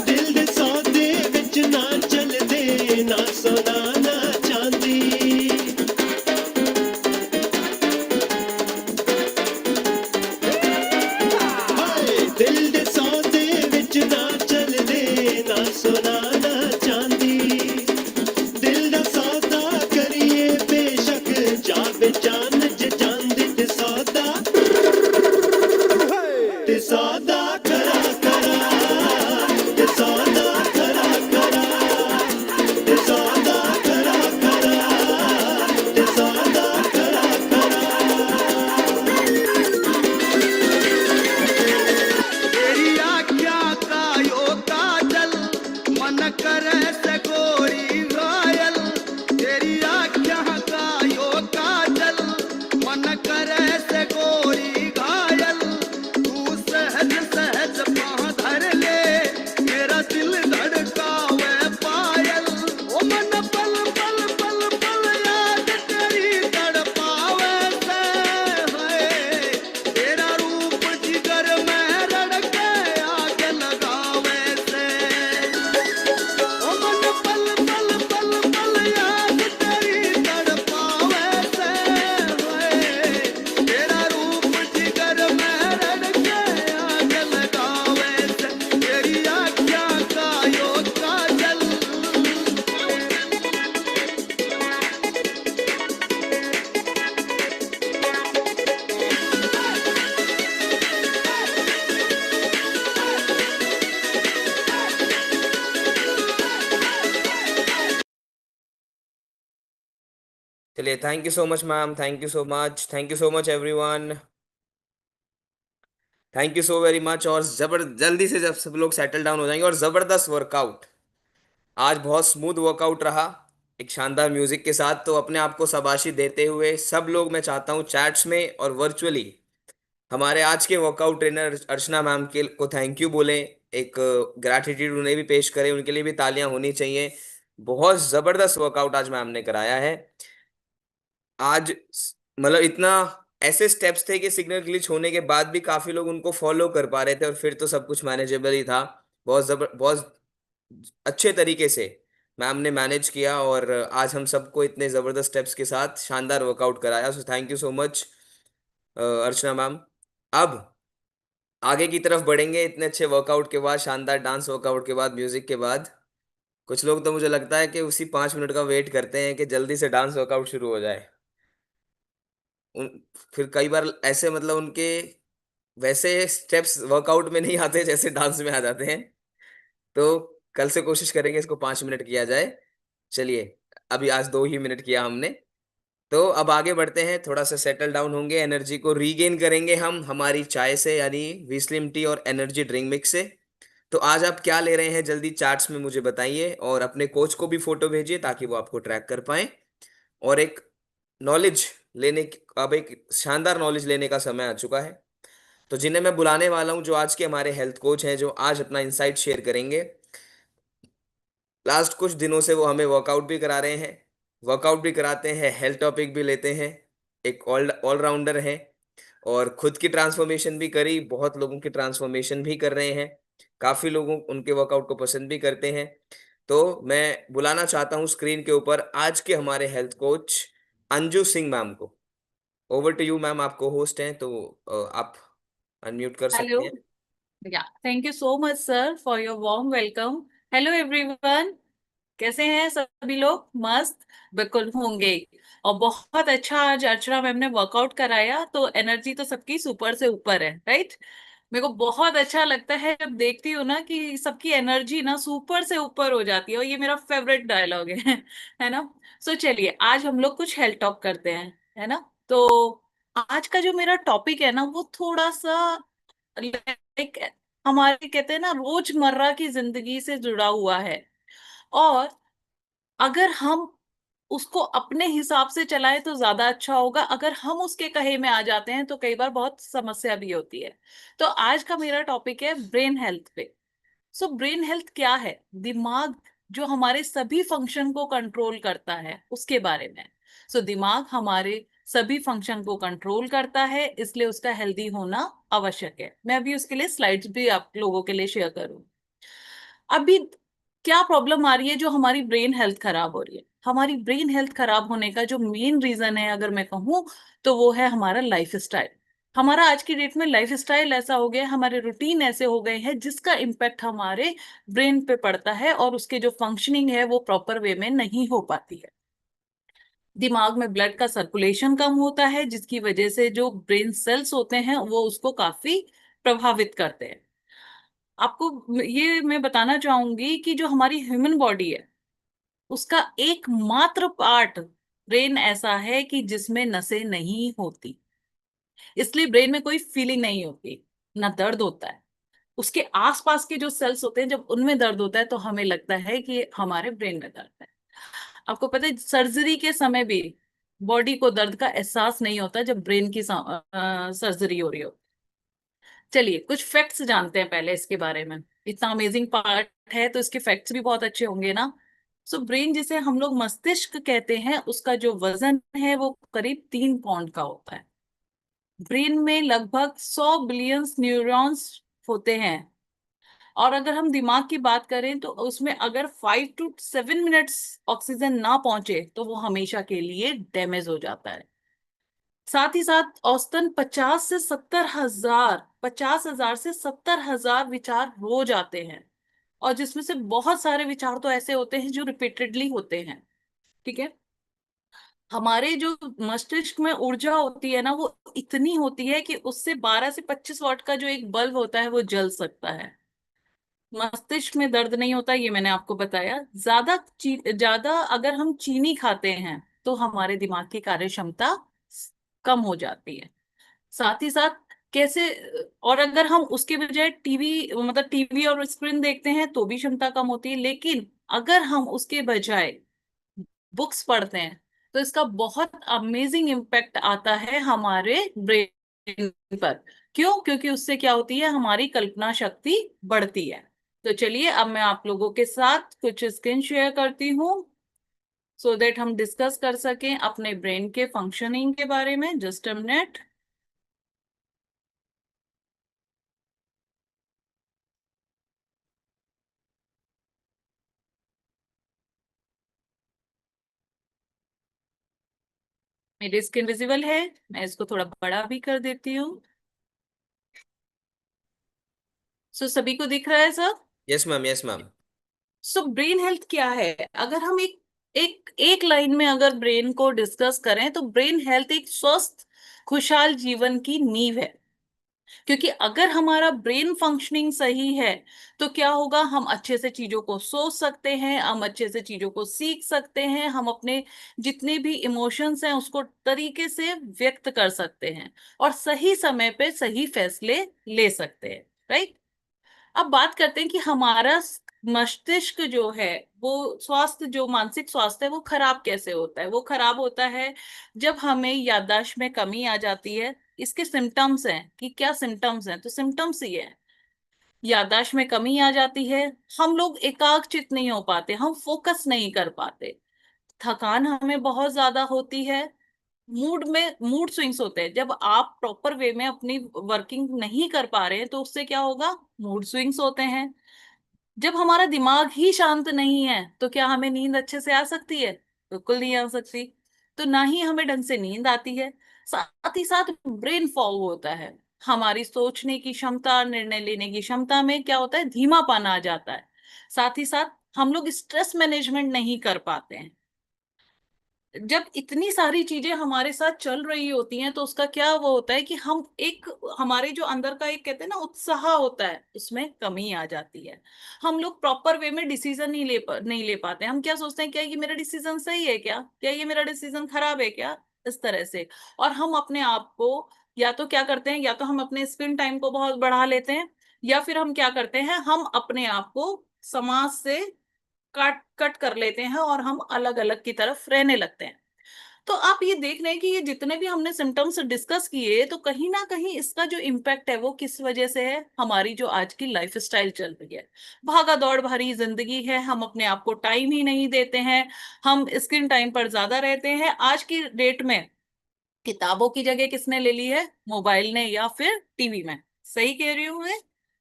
Speaker 9: ਦਿਲ ਦੇ ਸੌਦੇ ਵਿੱਚ ਨਾ ਚੱਲਦੇ ਨਾ ਸੋਨਾ ਨਾ ਚਾਂਦੀ ਹਾਏ ਦਿਲ ਦੇ ਸੌਦੇ ਵਿੱਚ ਨਾ ਚੱਲਦੇ ਨਾ ਸੋਨਾ ਨਾ ਚਾਂਦੀ ਦਿਲ ਦਾ ਸੌਦਾ ਕਰੀਏ ਬੇਸ਼ੱਕ ਜਾਵੇ ਜਾਨ ਜੇ ਚਾਂਦੀ ਤੇ ਸੌਦਾ ਕਰਾ ਕਰਾ ਤੇ ਸੌਦਾ ਕਰਾ ਕਰਾ ਤੇ ਸੌਦਾ ਕਰਾ ਕਰਾ ਤੇ ਸੌਦਾ ਕਰਾ
Speaker 6: तेरी आख्या का यो काजल मन करे से गोरी घायल तेरी आख्या का यो काजल मन करे से गोरी घायल तू सहज सहज पाँव धर ले मेरा दिल धड़कावे पायल ओ मन पल पल पल पल याद तेरी तड़पावे से है तेरा रूप जिगर में रड़के आग लगावे से ओ मन पल पल पल पल याद तेरी तड़पावे से है तेरा रूप जिगर में रड़के आग लगावे से तेरी आख्या का यो काजल
Speaker 1: चलिए, thank you so much ma'am, thank you so much, thank you so much everyone, thank you so very much. और जल्दी से जब सब लोग सेटल डाउन हो जाएंगे, और जबरदस्त वर्कआउट, आज बहुत स्मूथ वर्कआउट रहा, एक शानदार म्यूजिक के साथ। तो अपने आप को शाबाशी देते हुए सब लोग, मैं चाहता हूँ चैट्स में और वर्चुअली हमारे आज के वर्कआउट ट्रेनर अर्चना मैम के को थैंक यू बोलें, एक ग्रैटिट्यूड उन्हें भी पेश करें, उनके लिए भी तालियां होनी चाहिए। बहुत जबरदस्त वर्कआउट आज मैम ने कराया है। आज मतलब इतना ऐसे स्टेप्स थे कि सिग्नल ग्लिच होने के बाद भी काफी लोग उनको फॉलो कर पा रहे थे, और फिर तो सब कुछ मैनेजेबल ही था। बहुत अच्छे तरीके से मैम ने मैनेज किया, और आज हम सबको इतने जबरदस्त स्टेप्स के साथ शानदार वर्कआउट कराया। So thank you so much Archana ma'am. अब आगे की तरफ बढ़ेंगे, इतने अच्छे वर्कआउट के बाद, शानदार डांस वर्कआउट के बाद, म्यूजिक के बाद। कुछ लोग तो मुझे लगता है कि उसी 5 मिनट का वेट करते हैं कि जल्दी से डांस वर्कआउट शुरू हो जाए। उन फिर कई बार ऐसे मतलब उनके वैसे स्टेप्स वर्कआउट में नहीं आते जैसे डांस में आ जाते हैं। तो कल से कोशिश करेंगे इसको 5 मिनट किया जाए। चलिए, अभी आज 2 ही मिनट किया हमने। तो अब आगे बढ़ते हैं, थोड़ा सा सेटल डाउन होंगे, एनर्जी को रीगेन करेंगे हम हमारी चाय से, यानी वीस्लिम टी और एनर्जी ड्रिंक मिक्स से। तो आज आप क्या ले रहे हैं जल्दी चैट्स में मुझे बताइए, और अपने कोच को भी फोटो भेजिए ताकि वो आपको ट्रैक कर पाए। और एक नॉलेज अब एक शानदार नॉलेज लेने का समय आ चुका है। तो जिन्हें मैं बुलाने वाला हूं, जो आज के हमारे हेल्थ कोच हैं, जो आज अपना इंसाइट शेयर करेंगे। लास्ट कुछ दिनों से वो हमें वर्कआउट भी करा रहे हैं, वर्कआउट भी कराते हैं, हेल्थ टॉपिक भी लेते हैं, एक ऑलराउंडर है। और खुद की ट्रांसफॉर्मेशन भी करी, बहुत लोगों की ट्रांसफॉर्मेशन भी कर रहे हैं, काफी लोगों उनके वर्कआउट को पसंद भी करते हैं। तो मैं बुलाना चाहता हूँ स्क्रीन के ऊपर आज के हमारे health coach Anju Singh ma'am को। ओवर टू यू मैम, आपको होस्ट हैं तो आप अनम्यूट कर सकते
Speaker 5: Hello.
Speaker 1: हैं।
Speaker 5: Yeah, thank you so much, sir, for your warm welcome. Hello, everyone. कैसे हैं सभी लोग? मस्त बिल्कुल होंगे। और बहुत अच्छा आज अर्चना मैम ने वर्कआउट कराया, तो एनर्जी तो सबकी सुपर से ऊपर है, राइट? मेरे को बहुत अच्छा लगता है जब देखती हूँ ना कि सबकी एनर्जी ना सुपर से ऊपर हो जाती है, और ये मेरा फेवरेट डायलॉग है है ना? सो चलिए आज हम लोग कुछ हेल्थ टॉक करते हैं, है ना? तो आज का जो मेरा टॉपिक है ना, वो थोड़ा सा लाइक हमारे कहते हैं ना रोजमर्रा की जिंदगी से जुड़ा हुआ है। और अगर हम उसको अपने हिसाब से चलाएं तो ज्यादा अच्छा होगा, अगर हम उसके कहे में आ जाते हैं तो कई बार बहुत समस्या भी होती है। तो आज का मेरा टॉपिक है ब्रेन हेल्थ पे। सो ब्रेन हेल्थ क्या है? दिमाग जो हमारे सभी फंक्शन को कंट्रोल करता है, उसके बारे में। सो दिमाग हमारे सभी फंक्शन को कंट्रोल करता है, इसलिए उसका हेल्दी होना आवश्यक है। मैं अभी उसके लिए स्लाइड्स भी आप लोगों के लिए शेयर करूँ। अभी क्या प्रॉब्लम आ रही है जो हमारी ब्रेन हेल्थ खराब हो रही है? हमारी ब्रेन हेल्थ खराब होने का जो मेन रीजन है, अगर मैं कहूँ, तो वो है हमारा लाइफ स्टाइल। हमारा आज की डेट में लाइफ स्टाइल ऐसा हो गया है, हमारे रूटीन ऐसे हो गए हैं जिसका इम्पेक्ट हमारे ब्रेन पे पड़ता है, और उसके जो फंक्शनिंग है वो प्रॉपर वे में नहीं हो पाती है। दिमाग में ब्लड का सर्कुलेशन कम होता है, जिसकी वजह से जो ब्रेन सेल्स होते हैं वो उसको काफी प्रभावित करते हैं। आपको ये मैं बताना चाहूंगी कि जो हमारी ह्यूमन बॉडी है, उसका एकमात्र पार्ट ब्रेन ऐसा है कि जिसमें नसें नहीं होती, इसलिए ब्रेन में कोई फीलिंग नहीं होती, ना दर्द होता है। उसके आसपास के जो सेल्स होते हैं, जब उनमें दर्द होता है तो हमें लगता है कि हमारे ब्रेन में दर्द है। आपको पता है सर्जरी के समय भी बॉडी को दर्द का एहसास नहीं होता जब ब्रेन की सर्जरी हो रही हो। चलिए कुछ फैक्ट्स जानते हैं पहले इसके बारे में। इतना अमेजिंग पार्ट है तो इसके फैक्ट्स भी बहुत अच्छे होंगे ना। सो ब्रेन जिसे हम लोग मस्तिष्क कहते हैं, उसका जो वजन है वो करीब 3 पाउंड का होता है। ब्रेन में लगभग 100 बिलियन न्यूरॉन्स होते हैं। और अगर हम दिमाग की बात करें तो उसमें अगर 5 to 7 मिनट्स ऑक्सीजन ना पहुंचे तो वो हमेशा के लिए डैमेज हो जाता है। साथ ही साथ औसतन 50 से 70 हजार विचार रोज आते हैं, और जिसमें से बहुत सारे विचार तो ऐसे होते हैं जो रिपीटेडली होते हैं। ठीक है? हमारे जो मस्तिष्क में ऊर्जा होती है ना, वो इतनी होती है कि उससे 12 से 25 वाट का जो एक बल्ब होता है वो जल सकता है। मस्तिष्क में दर्द नहीं होता, ये मैंने आपको बताया। ज्यादा अगर हम चीनी खाते हैं तो हमारे दिमाग की कार्य क्षमता कम हो जाती है। साथ ही साथ कैसे, और अगर हम उसके बजाय टीवी और स्क्रीन देखते हैं तो भी क्षमता कम होती है। लेकिन अगर हम उसके बजाय बुक्स पढ़ते हैं तो इसका बहुत अमेजिंग इम्पैक्ट आता है हमारे ब्रेन पर। क्यों? क्योंकि उससे क्या होती है, हमारी कल्पना शक्ति बढ़ती है। तो चलिए अब मैं आप लोगों के साथ कुछ स्क्रीन शेयर करती हूँ, सो दैट हम डिस्कस कर सकें अपने ब्रेन के फंक्शनिंग के बारे में। Just a minute. मेरी स्क्रीन विजिबल है? मैं इसको थोड़ा बड़ा भी कर देती हूँ। सो सभी को दिख रहा है सब?
Speaker 1: Yes ma'am, yes ma'am.
Speaker 5: So brain health क्या है? अगर हम एक लाइन में अगर ब्रेन को डिस्कस करें तो ब्रेन हेल्थ एक स्वस्थ खुशहाल जीवन की नींव है। क्योंकि अगर हमारा ब्रेन फंक्शनिंग सही है तो क्या होगा, हम अच्छे से चीजों को सोच सकते हैं, हम अच्छे से चीजों को सीख सकते हैं, हम अपने जितने भी इमोशंस हैं उसको तरीके से व्यक्त कर सकते हैं, और सही समय पे सही फैसले ले सकते हैं, राइट? अब बात करते हैं कि हमारा मस्तिष्क जो है वो स्वास्थ्य, जो मानसिक स्वास्थ्य है वो खराब कैसे होता है? वो खराब होता है जब हमें याददाश्त में कमी आ जाती है। इसके सिम्टम्स हैं कि क्या सिम्टम्स हैं, तो सिम्टम्स ये है, याददाश्त में कमी आ जाती है, हम लोग एकाग्रचित नहीं हो पाते, हम फोकस नहीं कर पाते, थकान हमें बहुत ज्यादा होती है, मूड स्विंग्स होते हैं। जब आप प्रॉपर वे में अपनी वर्किंग नहीं कर पा रहे हैं तो उससे क्या होगा, मूड स्विंग्स होते हैं। जब हमारा दिमाग ही शांत नहीं है तो क्या हमें नींद अच्छे से आ सकती है? बिल्कुल नहीं आ सकती। तो ना ही हमें ढंग से नींद आती है, साथ ही साथ ब्रेन फॉग होता है, हमारी सोचने की क्षमता, निर्णय लेने की क्षमता में क्या होता है, धीमापन आ जाता है। साथ ही साथ हम लोग स्ट्रेस मैनेजमेंट नहीं कर पाते हैं। जब इतनी सारी चीजें हमारे साथ चल रही होती हैं तो उसका क्या वो होता है कि हम एक, हमारे जो अंदर का एक कहते हैं ना उत्साह होता है, उसमें कमी आ जाती है। हम लोग प्रॉपर वे में डिसीजन नहीं ले पाते। हम क्या सोचते हैं, क्या ये मेरा डिसीजन सही है, क्या ये मेरा डिसीजन खराब है क्या, इस तरह से। और हम अपने आप को या तो क्या करते हैं, या तो हम अपने स्क्रीन टाइम को बहुत बढ़ा लेते हैं, या फिर हम क्या करते हैं, हम अपने आप को समाज से कट कट कर लेते हैं और हम अलग अलग की तरफ रहने लगते हैं। तो आप ये देख रहे हैं कि ये जितने भी हमने सिम्टम्स डिस्कस किए, तो कहीं ना कहीं इसका जो इम्पैक्ट है वो किस वजह से है, हमारी जो आज की लाइफस्टाइल चल रही है, भागा दौड़ भरी जिंदगी है, हम अपने आप को टाइम ही नहीं देते हैं, हम स्क्रीन टाइम पर ज्यादा रहते हैं। आज की डेट में किताबों की जगह किसने ले ली है, मोबाइल ने या फिर टीवी में। सही कह रही हूँ मैं?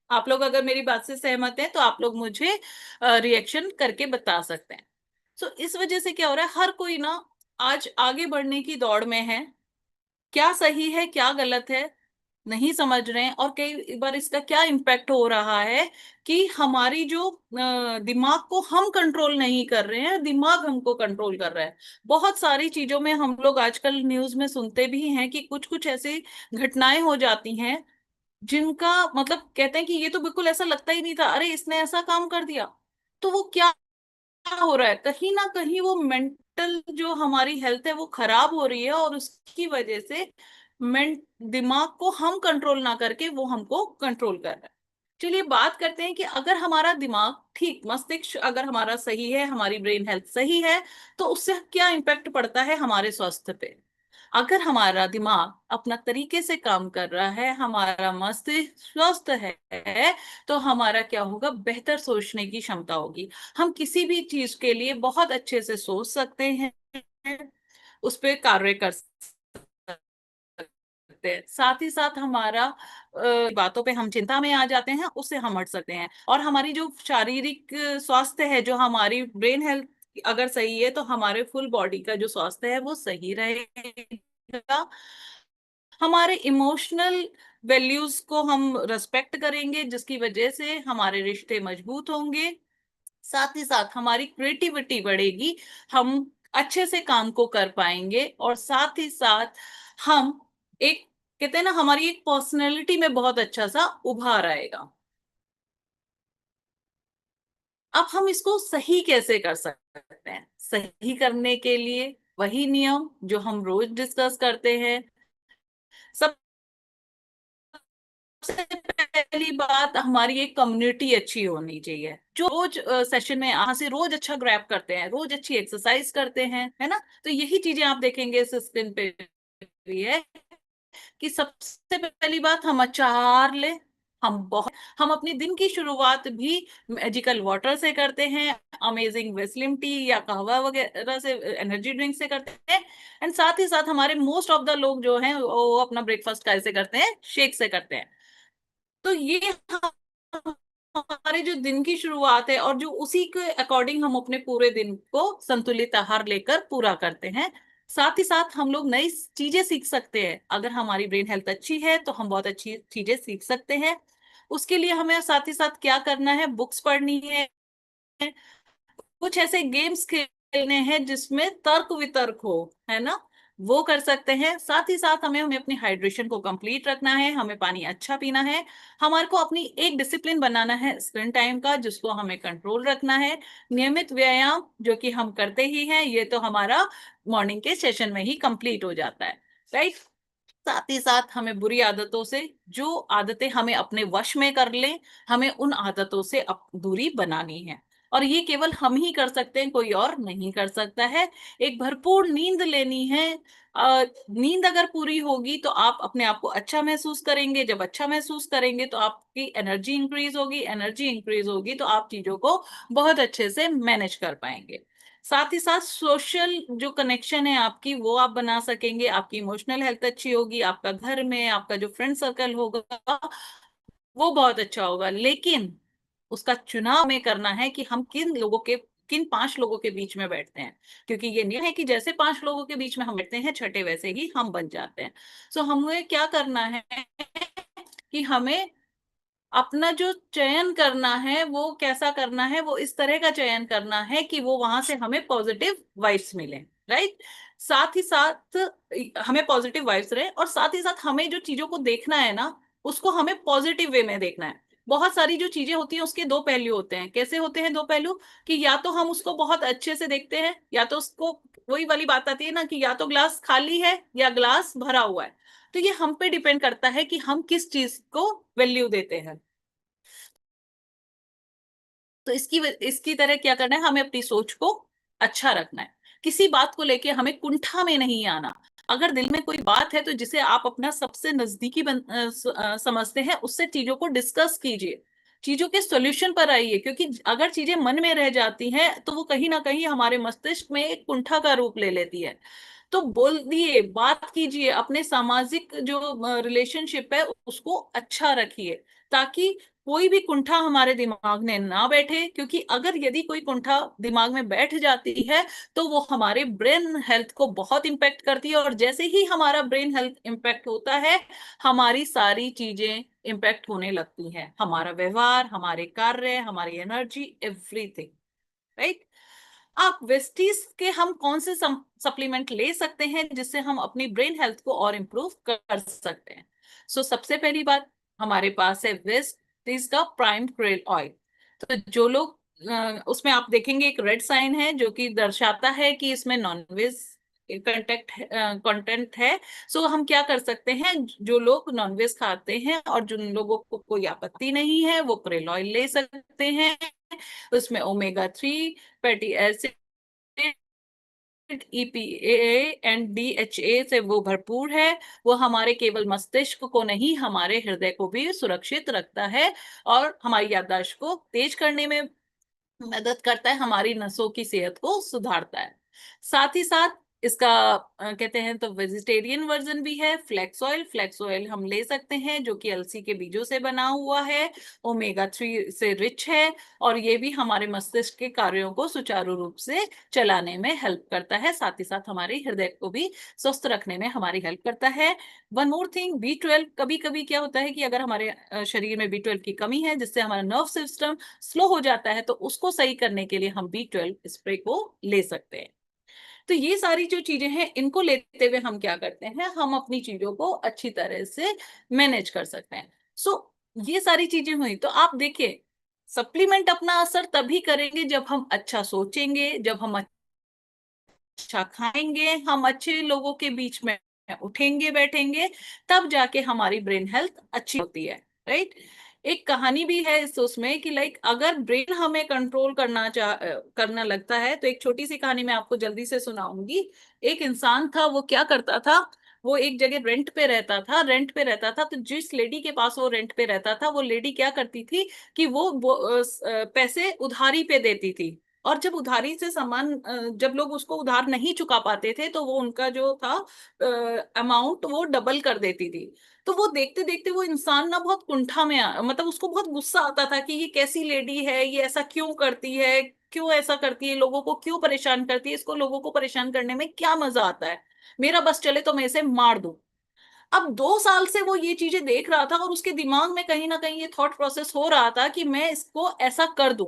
Speaker 5: आप लोग अगर मेरी बात से सहमत हैं तो आप लोग मुझे रिएक्शन करके बता सकते हैं। सो इस वजह से क्या हो रहा है, हर कोई ना आज आगे बढ़ने की दौड़ में है, क्या सही है क्या गलत है नहीं समझ रहे हैं। और कई बार इसका क्या इम्पैक्ट हो रहा है कि हमारी जो दिमाग को हम कंट्रोल नहीं कर रहे हैं, दिमाग हमको कंट्रोल कर रहा है। बहुत सारी चीजों में हम लोग आजकल न्यूज में सुनते भी हैं कि कुछ कुछ ऐसी घटनाएं हो जाती हैं जिनका मतलब कहते हैं कि ये तो बिल्कुल ऐसा लगता ही नहीं था, अरे इसने ऐसा काम कर दिया। तो वो क्या हो रहा है, कहीं ना कहीं वो मेंटल जो हमारी हेल्थ है वो खराब हो रही है, और उसकी वजह से मेंट दिमाग को हम कंट्रोल ना करके वो हमको कंट्रोल कर रहा है। चलिए बात करते हैं कि अगर हमारा दिमाग ठीक, मस्तिष्क अगर हमारा सही है, हमारी ब्रेन हेल्थ सही है, तो उससे क्या इम्पैक्ट पड़ता है हमारे स्वास्थ्य पे। अगर हमारा दिमाग अपना तरीके से काम कर रहा है, हमारा मस्तिष्क स्वस्थ है, तो हमारा क्या होगा, बेहतर सोचने की क्षमता होगी। हम किसी भी चीज के लिए बहुत अच्छे से सोच सकते हैं, उस पर कार्य कर सकते हैं। साथ ही साथ हमारा बातों पे हम चिंता में आ जाते हैं, उससे हम हट सकते हैं। और हमारी जो शारीरिक स्वास्थ्य है, जो हमारी ब्रेन हेल्थ अगर सही है, तो हमारे फुल बॉडी का जो स्वास्थ्य है वो सही रहेगा। हमारे इमोशनल वैल्यूज को हम रेस्पेक्ट करेंगे, जिसकी वजह से हमारे रिश्ते मजबूत होंगे। साथ ही साथ हमारी क्रिएटिविटी बढ़ेगी, हम अच्छे से काम को कर पाएंगे, और साथ ही साथ हम एक कहते हैं ना, हमारी एक पर्सनैलिटी में बहुत अच्छा सा उभार आएगा। अब हम इसको सही कैसे कर सकते हैं? सही करने के लिए वही नियम जो हम रोज डिस्कस करते हैं। सब सबसे पहली बात, हमारी एक कम्युनिटी अच्छी होनी चाहिए, जो रोज सेशन में यहाँ से रोज अच्छा ग्रैब करते हैं, रोज अच्छी एक्सरसाइज करते हैं, है ना। तो यही चीजें आप देखेंगे इस स्क्रीन पे भी है कि सबसे पहली बात, हम अच्छा आहार ले। हम अपनी दिन की शुरुआत भी मैजिकल वाटर से करते हैं, अमेजिंग वेस्लिम टी या कहवा वगैरह से, एनर्जी ड्रिंक से करते हैं। एंड साथ ही साथ हमारे मोस्ट ऑफ द लोग जो हैं वो अपना ब्रेकफास्ट कैसे करते हैं, शेक से करते हैं। तो ये हमारे जो दिन की शुरुआत है, और जो उसी के अकॉर्डिंग हम अपने पूरे दिन को संतुलित आहार लेकर पूरा करते हैं। साथ ही साथ हम लोग नई चीजें सीख सकते हैं, अगर हमारी ब्रेन हेल्थ अच्छी है तो हम बहुत अच्छी चीजें सीख सकते हैं। उसके लिए हमें साथ ही साथ क्या करना है, बुक्स पढ़नी है, कुछ ऐसे गेम्स खेलने हैं जिसमें तर्क वितर्क हो, है ना, वो कर सकते हैं। साथ ही साथ हमें हमें अपनी हाइड्रेशन को कंप्लीट रखना है, हमें पानी अच्छा पीना है, हमारे को अपनी एक डिसिप्लिन बनाना है स्क्रीन टाइम का, जिसको हमें कंट्रोल रखना है। नियमित व्यायाम जो कि हम करते ही हैं, ये तो हमारा मॉर्निंग के सेशन में ही कंप्लीट हो जाता है, राइट। साथ ही साथ हमें बुरी आदतों से, जो आदतें हमें अपने वश में कर लें, हमें उन आदतों से दूरी बनानी है। और ये केवल हम ही कर सकते हैं, कोई और नहीं कर सकता है। एक भरपूर नींद लेनी है। नींद अगर पूरी होगी तो आप अपने आप को अच्छा महसूस करेंगे। जब अच्छा महसूस करेंगे तो आपकी एनर्जी इंक्रीज होगी। एनर्जी इंक्रीज होगी तो आप चीजों को बहुत अच्छे से मैनेज कर पाएंगे। साथ ही साथ सोशल जो कनेक्शन है आपकी, वो आप बना सकेंगे। आपकी इमोशनल हेल्थ अच्छी होगी। आपका घर में आपका जो फ्रेंड सर्कल होगा वो बहुत अच्छा होगा। लेकिन उसका चुनाव में करना है कि हम किन 5 लोगों के बीच में बैठते हैं। क्योंकि ये नियम है कि जैसे 5 लोगों के बीच में हम बैठते हैं, छठे वैसे ही हम बन जाते हैं। सो हमें क्या करना है कि हमें अपना जो चयन करना है वो कैसा करना है, वो इस तरह का चयन करना है कि वो वहां से हमें पॉजिटिव वाइब्स मिले। राइट। साथ ही साथ हमें पॉजिटिव वाइब्स रहे, और साथ ही साथ हमें जो चीजों को देखना है ना, उसको हमें पॉजिटिव वे में देखना है। बहुत सारी जो चीजें होती हैं उसके दो पहलू होते हैं। कैसे होते हैं दो पहलू? कि या तो हम उसको बहुत अच्छे से देखते हैं, या तो उसको, वही वाली बात आती है ना कि या तो ग्लास खाली है या ग्लास भरा हुआ है। तो ये हम पे डिपेंड करता है कि हम किस चीज को वैल्यू देते हैं। तो इसकी तरह क्या करना है, हमें अपनी सोच को अच्छा रखना है। किसी बात को लेके हमें कुंठा में नहीं आना। अगर दिल में कोई बात है तो जिसे आप अपना सबसे नजदीकी समझते हैं, उससे चीजों को डिस्कस कीजिए। चीजों के सॉल्यूशन पर आइए। क्योंकि अगर चीजें मन में रह जाती हैं तो वो कहीं ना कहीं हमारे मस्तिष्क में एक कुंठा का रूप ले लेती है। तो बोल दिए, बात कीजिए, अपने सामाजिक जो रिलेशनशिप है उसको अच्छा रखिए, ताकि कोई भी कुंठा हमारे दिमाग में ना बैठे। क्योंकि अगर यदि कोई कुंठा दिमाग में बैठ जाती है तो वो हमारे ब्रेन हेल्थ को बहुत इम्पेक्ट करती है। और जैसे ही हमारा ब्रेन हेल्थ इम्पेक्ट होता है, हमारी सारी चीजें इम्पेक्ट होने लगती हैं। हमारा व्यवहार, हमारे कार्य, हमारी एनर्जी, एवरीथिंग। राइट। आप वेस्टीज के हम कौन से सप्लीमेंट ले सकते हैं जिससे हम अपनी ब्रेन हेल्थ को और इम्प्रूव कर सकते हैं? सबसे पहली बात, हमारे पास है वेस्टीज का प्राइम क्रेल ऑयल। तो जो लोग उसमें आप देखेंगे एक रेड साइन है जो कि दर्शाता है कि इसमें नॉनवेज कंटेंट है। हम क्या कर सकते हैं, जो लोग नॉनवेज खाते हैं और जिन लोगों को कोई आपत्ति नहीं है, वो क्रेल ऑयल ले सकते हैं। उसमें omega 3 fatty acid, EPA and DHA से वो भरपूर है। वो हमारे केवल मस्तिष्क को नहीं, हमारे हृदय को भी सुरक्षित रखता है और हमारी याददाश्त को तेज करने में मदद करता है, हमारी नसों की सेहत को सुधारता है। साथ ही साथ इसका कहते हैं तो वेजिटेरियन वर्जन भी है, फ्लेक्स ऑयल। फ्लेक्स ऑयल हम ले सकते हैं जो कि अलसी के बीजों से बना हुआ है, ओमेगा 3 से रिच है, और ये भी हमारे मस्तिष्क के कार्यों को सुचारू रूप से चलाने में हेल्प करता है। साथ ही साथ हमारे हृदय को भी स्वस्थ रखने में हमारी हेल्प करता है। One more thing, B12। कभी कभी क्या होता है कि अगर हमारे शरीर में B12 की कमी है, जिससे हमारा नर्व सिस्टम स्लो हो जाता है, तो उसको सही करने के लिए हम B12 स्प्रे को ले सकते हैं। तो ये सारी जो चीजें हैं, इनको लेते हुए हम क्या करते हैं, हम अपनी चीजों को अच्छी तरह से मैनेज कर सकते हैं। ये सारी चीजें हुई। तो आप देखिए, सप्लीमेंट अपना असर तभी करेंगे जब हम अच्छा सोचेंगे, जब हम अच्छा खाएंगे, हम अच्छे लोगों के बीच में उठेंगे बैठेंगे, तब जाके हमारी ब्रेन हेल्थ अच्छी होती है। राइट। एक कहानी भी है इस उसमें कि लाइक अगर ब्रेन हमें कंट्रोल करना लगता है, तो एक छोटी सी कहानी मैं आपको जल्दी से सुनाऊंगी। एक इंसान था, वो क्या करता था, वो एक जगह रेंट पे रहता था। तो जिस लेडी के पास वो रेंट पे रहता था, वो लेडी क्या करती थी कि वो पैसे उधारी पे देती थी। और जब उधारी से सामान जब लोग उसको उधार नहीं चुका पाते थे, तो वो उनका जो था अमाउंट वो डबल कर देती थी। तो वो देखते देखते वो इंसान ना बहुत कुंठा में मतलब उसको बहुत गुस्सा आता था कि ये कैसी लेडी है, ये ऐसा क्यों करती है, क्यों ऐसा करती है, लोगों को क्यों परेशान करती है, इसको लोगों को परेशान करने में क्या मजा आता है, मेरा बस चले तो मैं इसे मार दूं। अब 2 साल से वो ये चीजें देख रहा था और उसके दिमाग में कहीं ना कहीं ये थॉट प्रोसेस हो रहा था कि मैं इसको ऐसा कर दूं।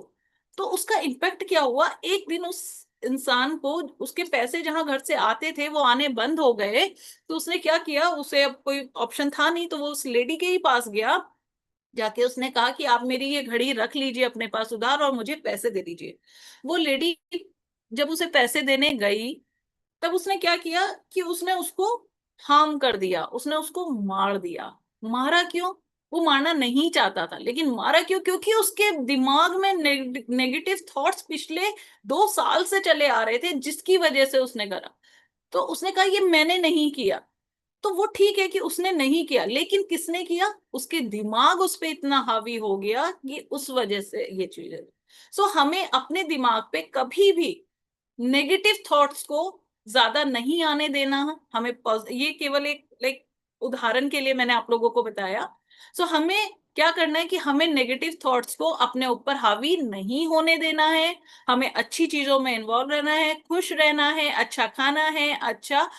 Speaker 5: तो उसका इम्पैक्ट क्या हुआ, एक दिन उस इंसान को उसके पैसे जहां घर से आते थे वो आने बंद हो गए। तो उसने क्या किया, उसे अब कोई ऑप्शन था नहीं, तो वो उस लेडी के ही पास गया। जाके उसने कहा कि आप मेरी ये घड़ी रख लीजिए अपने पास उधार और मुझे पैसे दे दीजिए। वो लेडी जब उसे पैसे देने गई, तब उसने क्या किया कि उसने उसको हार्म कर दिया, उसने उसको मार दिया। मारा क्यों? वो मारना नहीं चाहता था, लेकिन मारा क्यों? क्योंकि उसके दिमाग में नेगेटिव थॉट्स पिछले 2 साल से चले आ रहे थे, जिसकी वजह से उसने करा। तो उसने कहा ये मैंने नहीं किया। तो वो ठीक है कि उसने नहीं किया, लेकिन किसने किया? उसके दिमाग उस पे इतना हावी हो गया कि उस वजह से ये चीज है। सो हमें अपने दिमाग पे कभी भी नेगेटिव थॉट्स को ज्यादा नहीं आने देना है। हमें ये केवल एक लाइक उदाहरण के लिए मैंने आप लोगों को बताया। सो हमें क्या करना है कि हमें नेगेटिव थॉट्स को अपने ऊपर हावी नहीं होने देना है। हमें अच्छी चीजों में इन्वॉल्व रहना है, खुश रहना है, अच्छा खाना है, अच्छा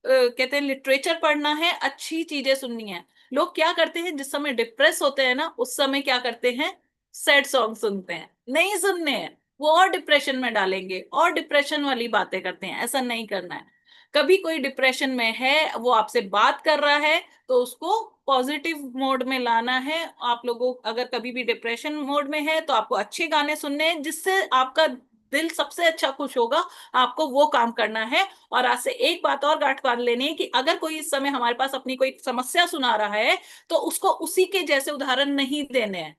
Speaker 5: कहते हैं लिटरेचर पढ़ना है, अच्छी चीजें सुननी है। लोग क्या करते हैं, जिस समय डिप्रेस होते हैं ना, उस समय क्या करते हैं? सैड सॉन्ग सुनते हैं। नहीं सुनने हैं, वो और डिप्रेशन में डालेंगे और डिप्रेशन वाली बातें करते हैं। ऐसा नहीं करना है। कभी कोई डिप्रेशन में है, वो आपसे बात कर रहा है, तो उसको पॉजिटिव मोड में लाना है। आप लोगों अगर कभी भी डिप्रेशन मोड में है, तो आपको अच्छे गाने सुनने हैं, जिससे आपका दिल सबसे अच्छा खुश होगा। आपको वो काम करना है। और आज से एक बात और गांठ बांध लेनी है कि अगर कोई इस समय हमारे पास अपनी कोई समस्या सुना रहा है, तो उसको उसी के जैसे उदाहरण नहीं देने हैं।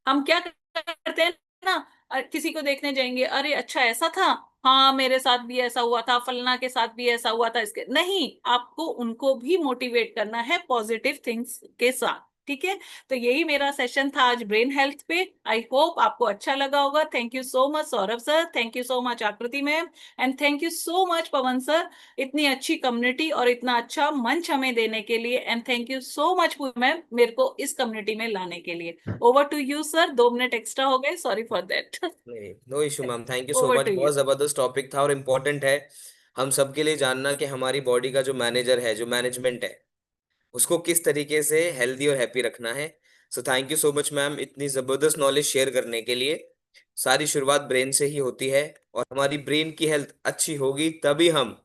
Speaker 5: हम क्या करते हैं ना, किसी को देखने जाएंगे, अरे अच्छा ऐसा था, हाँ मेरे साथ भी ऐसा हुआ था, फलना के साथ भी ऐसा हुआ था, इसके नहीं, आपको उनको भी मोटिवेट करना है पॉजिटिव थिंग्स के साथ। ठीक है? तो यही मेरा सेशन था आज ब्रेन हेल्थ पे। आई होप आपको अच्छा लगा होगा। Thank you so much Saurabh sir, thank you so much Aakriti ma'am, and thank you so much Pawan sir, इतनी अच्छी कम्युनिटी और इतना अच्छा मंच हमें देने के लिए। And thank you so much ma'am मेरे को इस कम्युनिटी में लाने के लिए। Over to you sir, 2 minute extra हो गए, सॉरी फॉर दैट।
Speaker 1: नहीं, no issue ma'am, thank you so
Speaker 5: over
Speaker 1: much.
Speaker 5: To you.
Speaker 1: बहुत जबरदस्त टॉपिक था और इम्पोर्टेंट है हम सबके लिए जानना कि हमारी बॉडी का जो मैनेजर है, जो मैनेजमेंट है, उसको किस तरीके से हेल्दी और हैप्पी रखना है। So thank you so much ma'am, इतनी जबरदस्त नॉलेज शेयर करने के लिए। सारी शुरुआत ब्रेन से ही होती है, और हमारी ब्रेन की हेल्थ अच्छी होगी तभी हम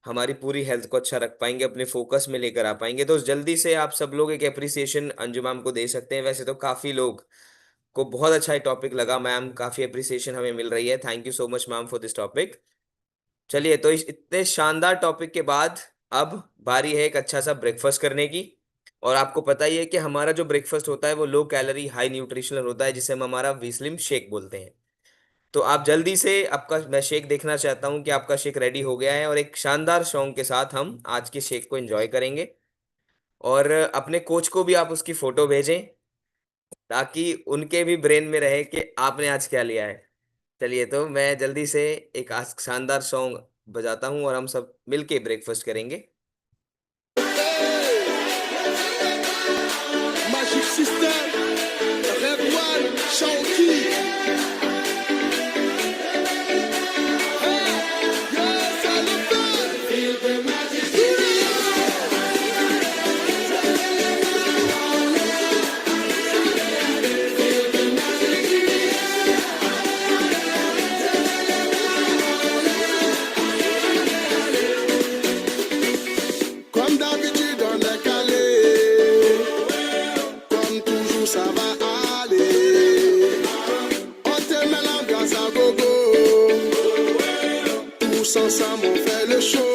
Speaker 1: हमारी पूरी हेल्थ को अच्छा रख पाएंगे, अपने फोकस में लेकर आ पाएंगे। तो जल्दी से आप सब लोग एक अप्रिसिएशन अंजु मैम को दे सकते हैं। वैसे तो काफी लोग को बहुत अच्छा टॉपिक लगा मैम, काफी अप्रिसिएशन हमें मिल रही है। Thank you so much ma'am for this topic. चलिए, तो इस इतने शानदार टॉपिक के बाद अब बारी है एक अच्छा सा ब्रेकफास्ट करने की। और आपको पता ही है कि हमारा जो ब्रेकफास्ट होता है वो लो कैलोरी हाई न्यूट्रिशनल होता है, जिसे हम हमारा विस्लिम शेक बोलते हैं। तो आप जल्दी से, आपका मैं शेक देखना चाहता हूँ कि आपका शेक रेडी हो गया है, और एक शानदार सॉन्ग के साथ हम आज के शेक को एंजॉय करेंगे। और अपने कोच को भी आप उसकी फोटो भेजें, ताकि उनके भी ब्रेन में रहे कि आपने आज क्या लिया है। चलिए, तो मैं जल्दी से एक आज शानदार सॉन्ग बजाता हूँ और हम सब मिलके ब्रेकफास्ट करेंगे।
Speaker 6: Magic System, Red One, Shawty. Yes, I love that. Feel the magic. Comme d'habitude, on est calé. Comme toujours, ça va aller. On te met l'ambiance à gogo. Tous ensemble, on fait le show.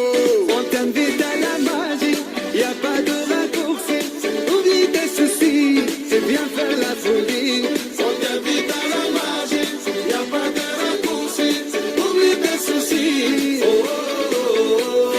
Speaker 6: On t'invite à la magie. Y a pas de raccourci. Oublie tes soucis. C'est bien faire la folie. On t'invite à la magie. Y a pas de raccourci. Oublie tes soucis. Oh, oh, oh, oh.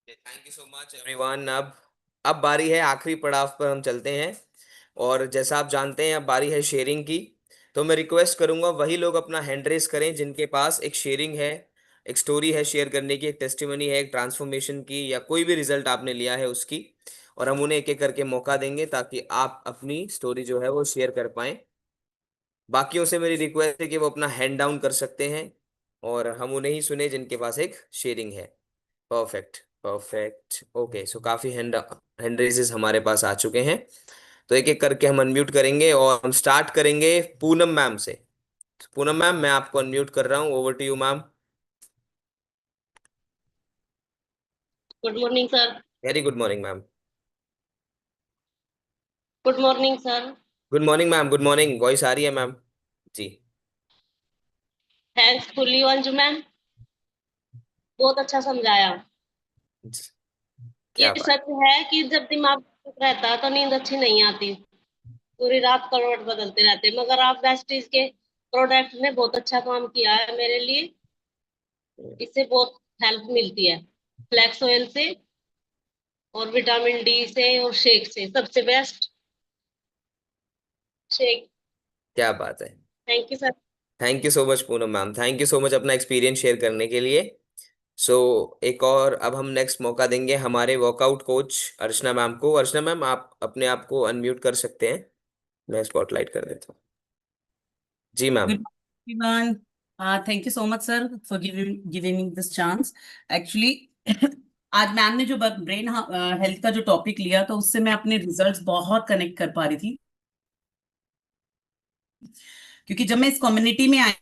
Speaker 1: Thank you so much everyone. अब बारी है, आखिरी पड़ाव पर हम चलते हैं। और जैसा आप जानते हैं, अब बारी है शेयरिंग की। तो मैं रिक्वेस्ट करूंगा वही लोग अपना हैंड रेस करें जिनके पास एक शेयरिंग है, एक स्टोरी है शेयर करने की, एक टेस्टिमनी है, एक ट्रांसफॉर्मेशन की, या कोई भी रिजल्ट आपने लिया है उसकी। और हम उन्हें एक एक करके मौका देंगे ताकि आप अपनी स्टोरी जो है वो शेयर कर पाएं। बाकियों से मेरी रिक्वेस्ट है कि वो अपना हैंड डाउन कर सकते हैं, और हम उन्हें ही सुने जिनके पास एक शेयरिंग है। Perfect perfect. ओके, सो काफी हैंड रेजेस हमारे पास आ चुके हैं। तो एक एक करके हम अनम्यूट करेंगे और हम स्टार्ट करेंगे पूनम मैम से। पूनम मैम, मैं आपको अनम्यूट कर रहा हूँ, over to you ma'am.
Speaker 10: Good morning sir.
Speaker 1: Very good morning ma'am.
Speaker 10: Good morning sir.
Speaker 1: Good morning ma'am, good morning. Voice आ रही है ma'am ji.
Speaker 10: Thanks fully Anju ma'am, बहुत अच्छा समझाया।
Speaker 1: क्या
Speaker 10: ये
Speaker 1: बात।
Speaker 10: सच है कि जब दिमाग ठीक रहता है तो नींद अच्छी नहीं आती, पूरी रात करवट बदलते रहते हैं। मगर आप वेस्टीज के प्रोडक्ट ने बहुत अच्छा काम किया है मेरे लिए, इससे बहुत हेल्प मिलती है। फ्लैक्स ऑयल से और विटामिन डी से और शेक से, सबसे बेस्ट शेक।
Speaker 1: क्या बात है।
Speaker 10: Thank you sir.
Speaker 1: Thank you so much Poonam ma'am, thank you so much अपना एक्सपीरियंस शेयर करने के लिए। सो एक और अब हम नेक्स्ट मौका देंगे हमारे वर्कआउट कोच अर्चना मैम को। अर्चना मैम, आप अपने आप को अनम्यूट कर सकते हैं, मैं स्पॉटलाइट कर देता हूँ। जी ma'am.
Speaker 3: Good morning, everyone. Thank you so much, sir, for giving me this chance. Actually, आज मैम ने जो ब्रेन हेल्थ का जो टॉपिक लिया तो उससे मैं अपने रिजल्ट्स बहुत कनेक्ट कर पा रही थी, क्योंकि जब मैं इस कम्युनिटी में आई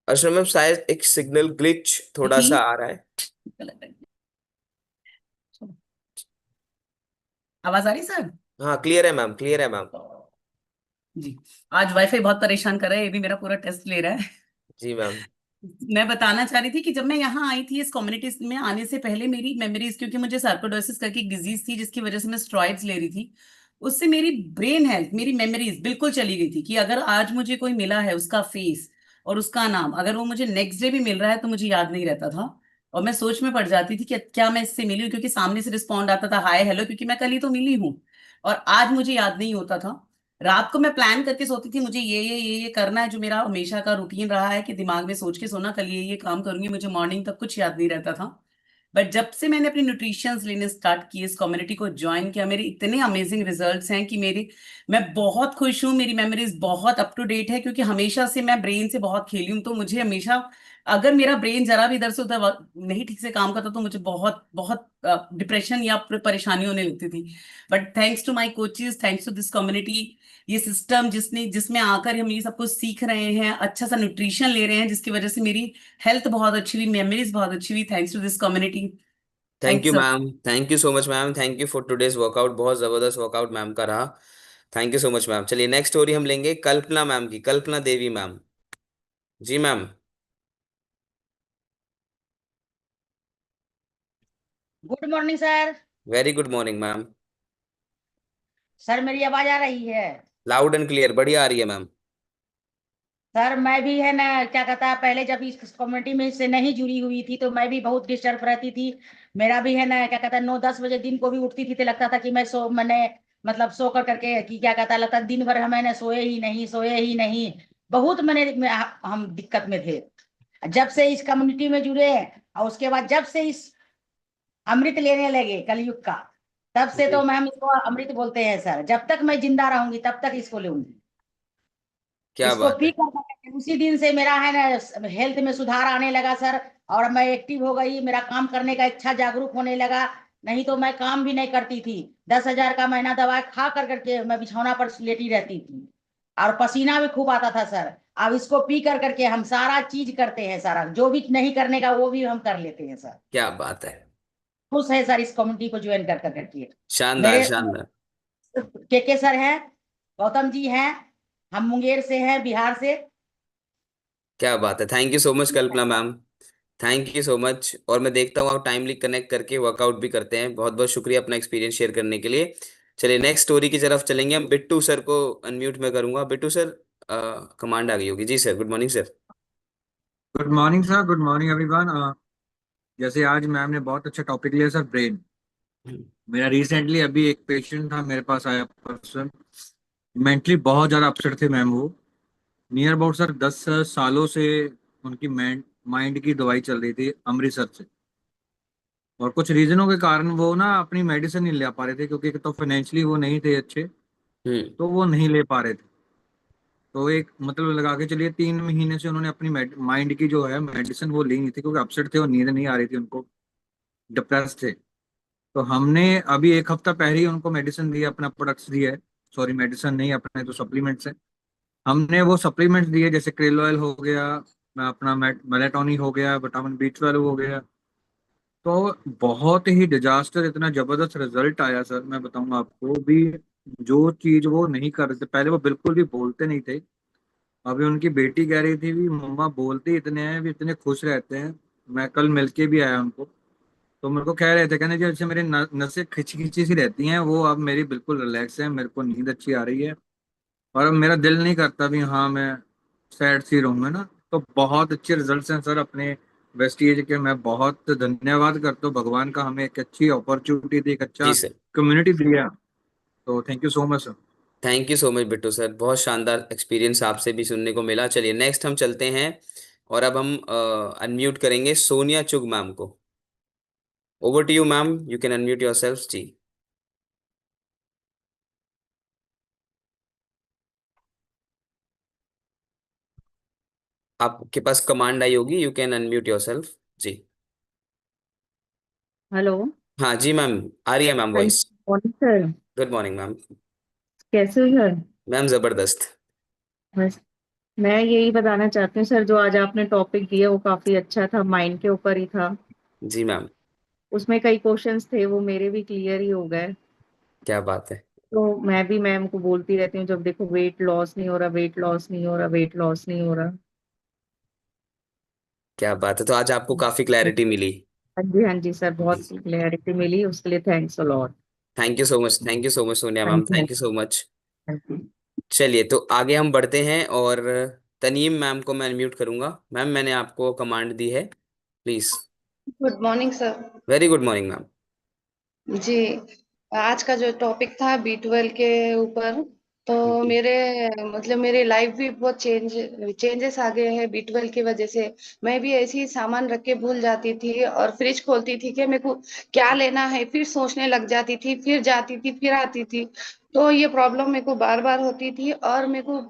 Speaker 1: अर्चना मैम, शायद एक सिग्नल ग्लिच थोड़ा
Speaker 3: थी,
Speaker 1: सा आ रहा है।
Speaker 3: आवाज आ रही सर?
Speaker 1: हाँ, क्लियर है मैम, क्लियर है मैम।
Speaker 3: जी। आज वाईफाई बहुत परेशान कर रहा है, ये भी मेरा पूरा टेस्ट ले रहा है।
Speaker 1: जी मैम।
Speaker 3: मैं बताना चाह रही थी कि जब मैं यहाँ आई थी इस कम्युनिटी में आने से पहले मेरी मेमोरीज, क्योंकि मुझे सार्कोइडोसिस करके एक डिजीज थी जिसकी वजह से मैं स्टेरॉइड्स ले रही थी, उससे मेरी ब्रेन हेल्थ, मेरी मेमोरीज बिल्कुल चली गई थी कि अगर आज मुझे कोई मिला है उसका फेस और उसका नाम, अगर वो मुझे नेक्स्ट डे भी मिल रहा है तो मुझे याद नहीं रहता था। और मैं सोच में पड़ जाती थी कि क्या मैं इससे मिली हूँ, क्योंकि सामने से रिस्पॉन्ड आता था हाय हेलो, क्योंकि मैं कल ही तो मिली हूँ। और आज मुझे याद नहीं होता था। रात को मैं प्लान करके सोती थी, मुझे ये करना है, जो मेरा हमेशा का रूटीन रहा है कि दिमाग में सोच के सोना कल ये काम करूंगी, मुझे मॉर्निंग तक कुछ याद नहीं रहता था। बट जब से मैंने अपनी न्यूट्रिशंस लेने स्टार्ट किए, इस कम्युनिटी को ज्वाइन किया, मेरे इतने अमेजिंग रिजल्ट्स हैं कि मैं बहुत खुश हूँ। मेरी मेमोरीज बहुत अप टू डेट है, क्योंकि हमेशा से मैं ब्रेन से बहुत खेली हूँ, तो मुझे हमेशा अगर मेरा ब्रेन जरा भी इधर से उधर नहीं ठीक से काम करता तो मुझे बहुत बहुत डिप्रेशन या परेशानी होने लगती थी। But thanks to my coaches, thanks to this community, ये सिस्टम जिसमें आकर हम ये सब कुछ सीख रहे हैं, अच्छा सा न्यूट्रिशन ले रहे हैं, जिसकी वजह से मेरी हेल्थ बहुत अच्छी हुई, मेमोरीज बहुत अच्छी हुई, thanks to this community.
Speaker 1: Thank
Speaker 3: thanks
Speaker 1: you
Speaker 3: sir.
Speaker 1: Ma'am, thank you so much ma'am, thank you for today's workout. बहुत जबरदस्त वर्कआउट मैम का रहा। Thank you so much ma'am. चलिए नेक्स्ट स्टोरी हम लेंगे कल्पना मैम की, कल्पना देवी मैम। जी ma'am.
Speaker 11: Good morning sir.
Speaker 1: Very good morning ma'am.
Speaker 11: Sir मेरी आवाज आ रही है?
Speaker 1: लाउड एंड क्लियर, बढ़िया आ रही है मैम।
Speaker 11: सर मैं भी है ना, क्या कहता है, पहले जब इस कम्युनिटी में से नहीं जुड़ी हुई थी तो मैं भी बहुत डिस्टर्ब रहती थी। मेरा भी है ना, क्या कहता है, 9-10 बजे दिन को भी उठती थी तो लगता था कि मैंने मतलब सो कर करके कि क्या कहता है, लगता दिन भर मैंने सोए ही नहीं, सोए ही नहीं। बहुत हम दिक्कत में थे। जब से इस कम्युनिटी में जुड़े और उसके बाद जब से इस अमृत लेने लगे कलयुग का, तब से तो
Speaker 1: जी।
Speaker 11: मैम इसको अमृत बोलते हैं सर। जब तक मैं जिंदा रहूंगी तब तक इसको लूंगी।
Speaker 1: क्या
Speaker 11: इसको
Speaker 1: बात
Speaker 11: पी
Speaker 1: है।
Speaker 11: कर उसी दिन से मेरा है ना हेल्थ में सुधार आने लगा सर। और मैं एक्टिव हो गई, मेरा काम करने का इच्छा जागरूक होने लगा। नहीं तो मैं काम भी नहीं करती थी। 10,000 का महीना दवा खा कर करके मैं बिछौना पर लेटी रहती थी, और पसीना भी खूब आता था सर। अब इसको पी कर करके हम सारा चीज करते हैं, सारा जो भी नहीं करने का वो भी हम कर लेते हैं सर।
Speaker 1: क्या बात है।
Speaker 11: खुश है सर इस कम्युनिटी को ज्वाइन कर कर करके।
Speaker 1: शानदार
Speaker 11: मेरे
Speaker 1: शानदार।
Speaker 11: के सर हैं, गौतम जी हैं, हम मुंगेर से हैं, बिहार से।
Speaker 1: क्या बात है, thank you so much Kalpana ma'am. Thank you so much. और मैं देखता हूँ आप टाइमली कनेक्ट करके वर्कआउट भी करते हैं। बहुत बहुत शुक्रिया अपना एक्सपीरियंस शेयर करने के लिए। चलिए नेक्स्ट स्टोरी की तरफ चलेंगे हम। बिट्टू सर को अनम्यूट में करूंगा। बिट्टू सर, कमांड आ गई होगी। जी sir, good morning sir.
Speaker 12: Good morning sir, good morning everyone. जैसे आज मैम ने बहुत अच्छा टॉपिक लिया सर, ब्रेन। मेरा रिसेंटली अभी एक पेशेंट था मेरे पास आया पर्सन, मेंटली बहुत ज़्यादा अपसेट थे मैम। वो नियर अबाउट सर 10 सालों से उनकी माइंड की दवाई चल रही थी अमृतसर से। और कुछ रीजनों के कारण वो ना अपनी मेडिसिन नहीं ले पा रहे थे, क्योंकि एक तो फाइनेंशियली वो नहीं थे अच्छे,
Speaker 1: हम्म।
Speaker 12: तो वो नहीं ले पा रहे थे। तो एक मतलब लगा के चलिए 3 महीने से उन्होंने अपनी माइंड की जो है मेडिसिन वो ली नहीं थी, क्योंकि अपसेट थे और नींद नहीं आ रही थी उनको, डिप्रेस थे। तो हमने अभी 1 हफ्ता पहले ही उनको मेडिसिन दी, अपना प्रोडक्ट्स दिए, सॉरी मेडिसिन नहीं, अपने तो सप्लीमेंट्स है। हमने वो सप्लीमेंट्स दिए, जैसे क्रेल ऑयल हो गया, अपना मेलेटोनिन हो गया, विटामिन B12 हो गया। तो बहुत ही डिजास्टर, इतना जबरदस्त रिजल्ट आया सर, मैं बताऊंगा आपको भी। जो चीज वो नहीं कर रहे थे पहले, वो बिल्कुल भी बोलते नहीं थे। अभी उनकी बेटी कह रही थी भी मम्मा बोलते इतने हैं, भी इतने खुश रहते हैं। मैं कल मिलके भी आया उनको, तो मेरे को कह रहे थे, कहने जैसे मेरी नसें खिंची खिंची सी रहती हैं, वो अब मेरी बिल्कुल रिलैक्स है, मेरे को नींद अच्छी आ रही है। और अब मेरा दिल नहीं करता भी हाँ मैं सैड सी रहूंगा ना। तो बहुत अच्छे रिजल्ट्स हैं सर अपने वेस्टीज के। मैं बहुत धन्यवाद करता हूँ भगवान का, हमें एक अच्छी अपॉर्चुनिटी दी, एक अच्छा
Speaker 1: जी सर।
Speaker 12: कम्युनिटी दिया। तो thank you so much sir.
Speaker 1: Thank you so much Bittu sir, बहुत शानदार एक्सपीरियंस आपसे भी सुनने को मिला। चलिए नेक्स्ट हम चलते हैं, और अब हम अनम्यूट करेंगे सोनिया चुग मैम को। Over to you ma'am, you can unmute yourself जी। आपके पास कमांड आई होगी, यू कैन अनम्यूट योरसेल्फ जी।
Speaker 13: हेलो।
Speaker 1: हाँ जी मैम, आ रही है मैम
Speaker 13: हाँ
Speaker 1: वॉइस।
Speaker 13: जी, morning sir.
Speaker 1: Good morning ma'am.
Speaker 13: कैसे हो सर?
Speaker 1: मैम जबरदस्त।
Speaker 13: बस मैं यही बताना चाहती हूँ सर, जो आज आपने टॉपिक दिया वो काफी अच्छा था, माइंड के ऊपर ही था।
Speaker 1: जी मैम।
Speaker 13: उसमें कई क्वेश्चंस थे, वो मेरे भी क्लियर ही हो गए।
Speaker 1: क्या बात है।
Speaker 13: तो मैं भी मैम को बोलती रहती हूँ, जब देखो वेट लॉस नहीं हो रहा, वेट लॉस नहीं हो रहा, वेट लॉस नहीं हो रहा।
Speaker 1: क्या बात है, तो आज आपको काफी क्लैरिटी मिली।
Speaker 13: हाँ जी सर, बहुत क्लैरिटी मिली, उसके लिए thanks a lot.
Speaker 1: Thank you so much, thank you so much Sonia
Speaker 13: हाँ
Speaker 1: मैम,
Speaker 13: जी,
Speaker 1: थैंक यू सो मच।
Speaker 13: हाँ जी।
Speaker 1: चलिए तो आगे हम बढ़ते हैं, और तनीम मैम को मैं अनम्यूट करूंगा। मैम मैंने आपको कमांड दी है, please.
Speaker 14: Good morning sir.
Speaker 1: Very good morning ma'am.
Speaker 14: जी, आज का जो टॉपिक था B12 के ऊपर, तो
Speaker 1: जी
Speaker 14: मेरे मतलब मेरी लाइफ भी बहुत चेंजेस आ गए हैं B12 की वजह से। मैं भी ऐसे ही सामान रख के भूल जाती थी, और फ्रिज खोलती थी कि मेरे को क्या लेना है, फिर सोचने लग जाती थी, फिर जाती थी, फिर आती थी। तो ये प्रॉब्लम मेरे को बार बार होती थी, और मेरे को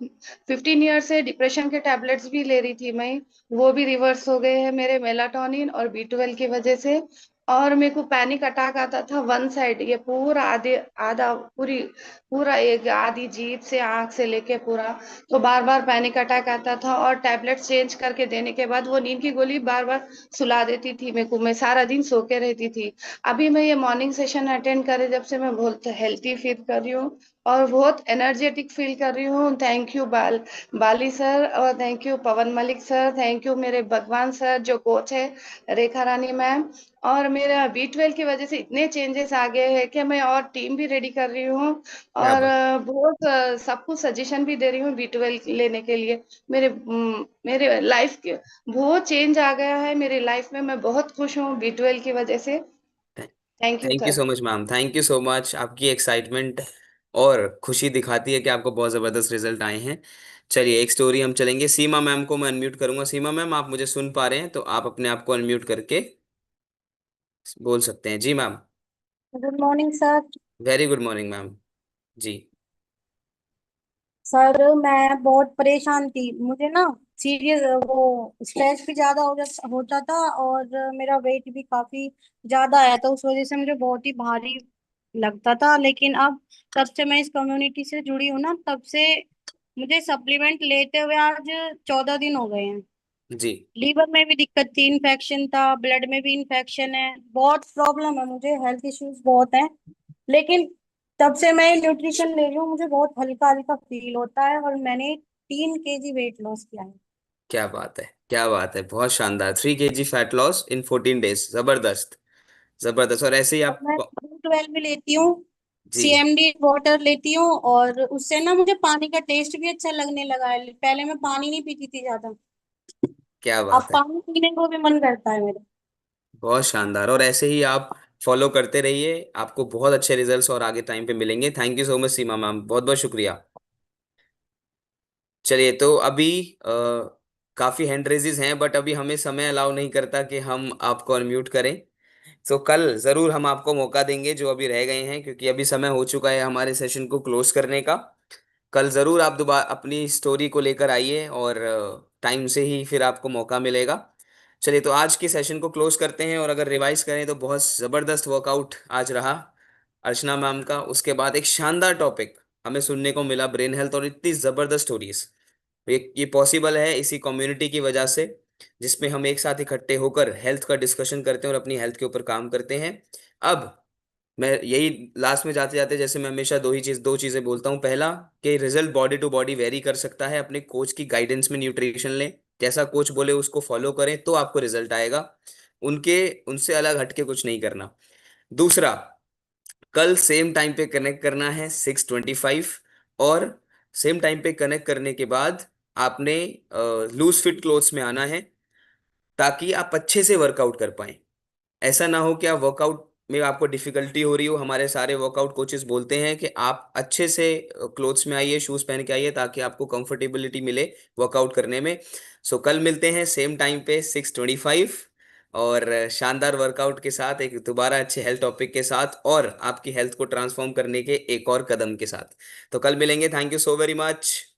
Speaker 14: 15 ईयर से डिप्रेशन के टैबलेट्स भी ले रही थी मैं। वो भी रिवर्स हो गए हैं मेरे मेलाटोनिन और B12 की वजह से। और मेरे को पैनिक अटैक आता था वन साइड, ये पूरा आधे आधा पूरी पूरा एक आधी जीभ से आंख से लेके पूरा। तो बार बार पैनिक अटैक आता था, और टैबलेट चेंज करके देने के बाद वो नींद की गोली बार बार सुला देती थी मेरे को, मैं सारा दिन सो के रहती थी। अभी मैं ये मॉर्निंग सेशन अटेंड करे जब से मैं बहुत हेल्थी फील कर रही हूँ, और बहुत एनर्जेटिक फील कर रही हूँ। थैंक यू बाली सर, और thank you Pawan Malik sir, thank you मेरे भगवान सर जो कोच है, रेखा रानी मैम। और मेरा B12 की वजह से इतने चेंजेस आ गए हैं कि मैं और टीम भी रेडी कर रही हूँ,
Speaker 1: क्या
Speaker 14: और
Speaker 1: बात।
Speaker 14: बहुत सबको सजेशन भी दे रही हूँ B12 लेने के लिए। मेरे लाइफ के बहुत चेंज आ गया है मेरी लाइफ में, मैं बहुत खुश हूँ B12 की वजह से। Thank you
Speaker 1: thank you
Speaker 14: sir.
Speaker 1: So much ma'am, thank you so much. आपकी एक्साइटमेंट और खुशी दिखाती है कि आपको बहुत जबरदस्त रिजल्ट आए हैं। चलिए एक स्टोरी हम चलेंगे। सीमा मैम को मैं अनम्यूट करूंगा। सीमा मैम, आप मुझे सुन पा रहे हैं तो आप अपने आप को अनम्यूट करके बोल सकते हैं। जी ma'am.
Speaker 15: Good morning sir.
Speaker 1: Very good morning ma'am जी।
Speaker 15: सर मैं बहुत परेशान थी, मुझे ना सीरियस वो स्ट्रेस भी ज्यादा होता था, और मेरा वेट भी काफी ज्यादा आया था, उस वजह से मुझे बहुत ही भारी लगता था। लेकिन अब तब से मैं इस कम्युनिटी से जुड़ी हूँ ना, तब से मुझे सप्लीमेंट लेते हुए आज 14 दिन हो गए हैं।
Speaker 1: जी
Speaker 15: लीवर में भी दिक्कत थी, इन्फेक्शन था, ब्लड में भी इन्फेक्शन है, बहुत प्रॉब्लम है मुझे, हेल्थ इश्यूज बहुत हैं। लेकिन तब से मैं न्यूट्रिशन ले रही हूँ, मुझे बहुत हल्का हल्का फील होता है, और मैंने 3 kg वेट लॉस किया है।
Speaker 1: क्या बात है, क्या बात है, बहुत शानदार। 3 kg fat loss in 14 days, जबरदस्त जबरदस्त। और ऐसे ही
Speaker 15: और
Speaker 1: आप
Speaker 15: मैं B12 भी लेती हूँ,
Speaker 1: जी।
Speaker 15: CMD वाटर लेती हूँ, और उससे ना मुझे पानी का टेस्ट भी अच्छा लगने लगा है। पहले मैं पानी नहीं पीती थी ज्यादा,
Speaker 1: क्या
Speaker 15: अब
Speaker 1: बात है,
Speaker 15: पानी पीने को भी मन करता है मेरा।
Speaker 1: बहुत शानदार। और ऐसे ही आप फॉलो करते रहिए, आपको बहुत अच्छे रिजल्ट्स और आगे टाइम पे मिलेंगे। Thank you so much Seema ma'am, बहुत बहुत शुक्रिया। चलिए तो अभी काफी हैंड रेजेस हैं, बट अभी हमें समय अलाउ नहीं करता कि हम आपको अनम्यूट करें। तो कल जरूर हम आपको मौका देंगे जो अभी रह गए हैं, क्योंकि अभी समय हो चुका है हमारे सेशन को क्लोज करने का। कल ज़रूर आप दोबारा अपनी स्टोरी को लेकर आइए और टाइम से ही फिर आपको मौका मिलेगा। चलिए, तो आज के सेशन को क्लोज करते हैं, और अगर रिवाइज करें तो बहुत ज़बरदस्त वर्कआउट आज रहा अर्चना मैम का। उसके बाद एक शानदार टॉपिक हमें सुनने को मिला, ब्रेन हेल्थ, और इतनी ज़बरदस्त स्टोरीज। ये पॉसिबल है इसी कम्युनिटी की वजह से, जिसमें हम एक साथ इकट्ठे होकर हेल्थ का डिस्कशन करते हैं और अपनी हेल्थ के ऊपर काम करते हैं। अब मैं यही लास्ट में जाते जाते, जैसे मैं हमेशा दो चीजें बोलता हूँ। पहला, कि result body to body vary कर सकता है, अपने कोच की गाइडेंस में न्यूट्रिशन लें, जैसा कोच बोले उसको फॉलो करें तो आपको रिजल्ट आएगा, उनके उनसे अलग हटके कुछ नहीं करना। दूसरा, कल सेम टाइम पे कनेक्ट करना है 6:25, और सेम टाइम पे कनेक्ट करने के बाद आपने लूज फिट क्लोथ्स में आना है, ताकि आप अच्छे से वर्कआउट कर पाएं। ऐसा ना हो कि आप वर्कआउट में आपको डिफिकल्टी हो रही हो। हमारे सारे वर्कआउट कोचेस बोलते हैं कि आप अच्छे से क्लोथ्स में आइए, शूज पहन के आइए, ताकि आपको कंफर्टेबिलिटी मिले वर्कआउट करने में। सो कल मिलते हैं सेम टाइम पे 6:25, और शानदार वर्कआउट के साथ, एक दोबारा अच्छे हेल्थ टॉपिक के साथ, और आपकी हेल्थ को ट्रांसफॉर्म करने के एक और कदम के साथ। तो कल मिलेंगे। Thank you so very much.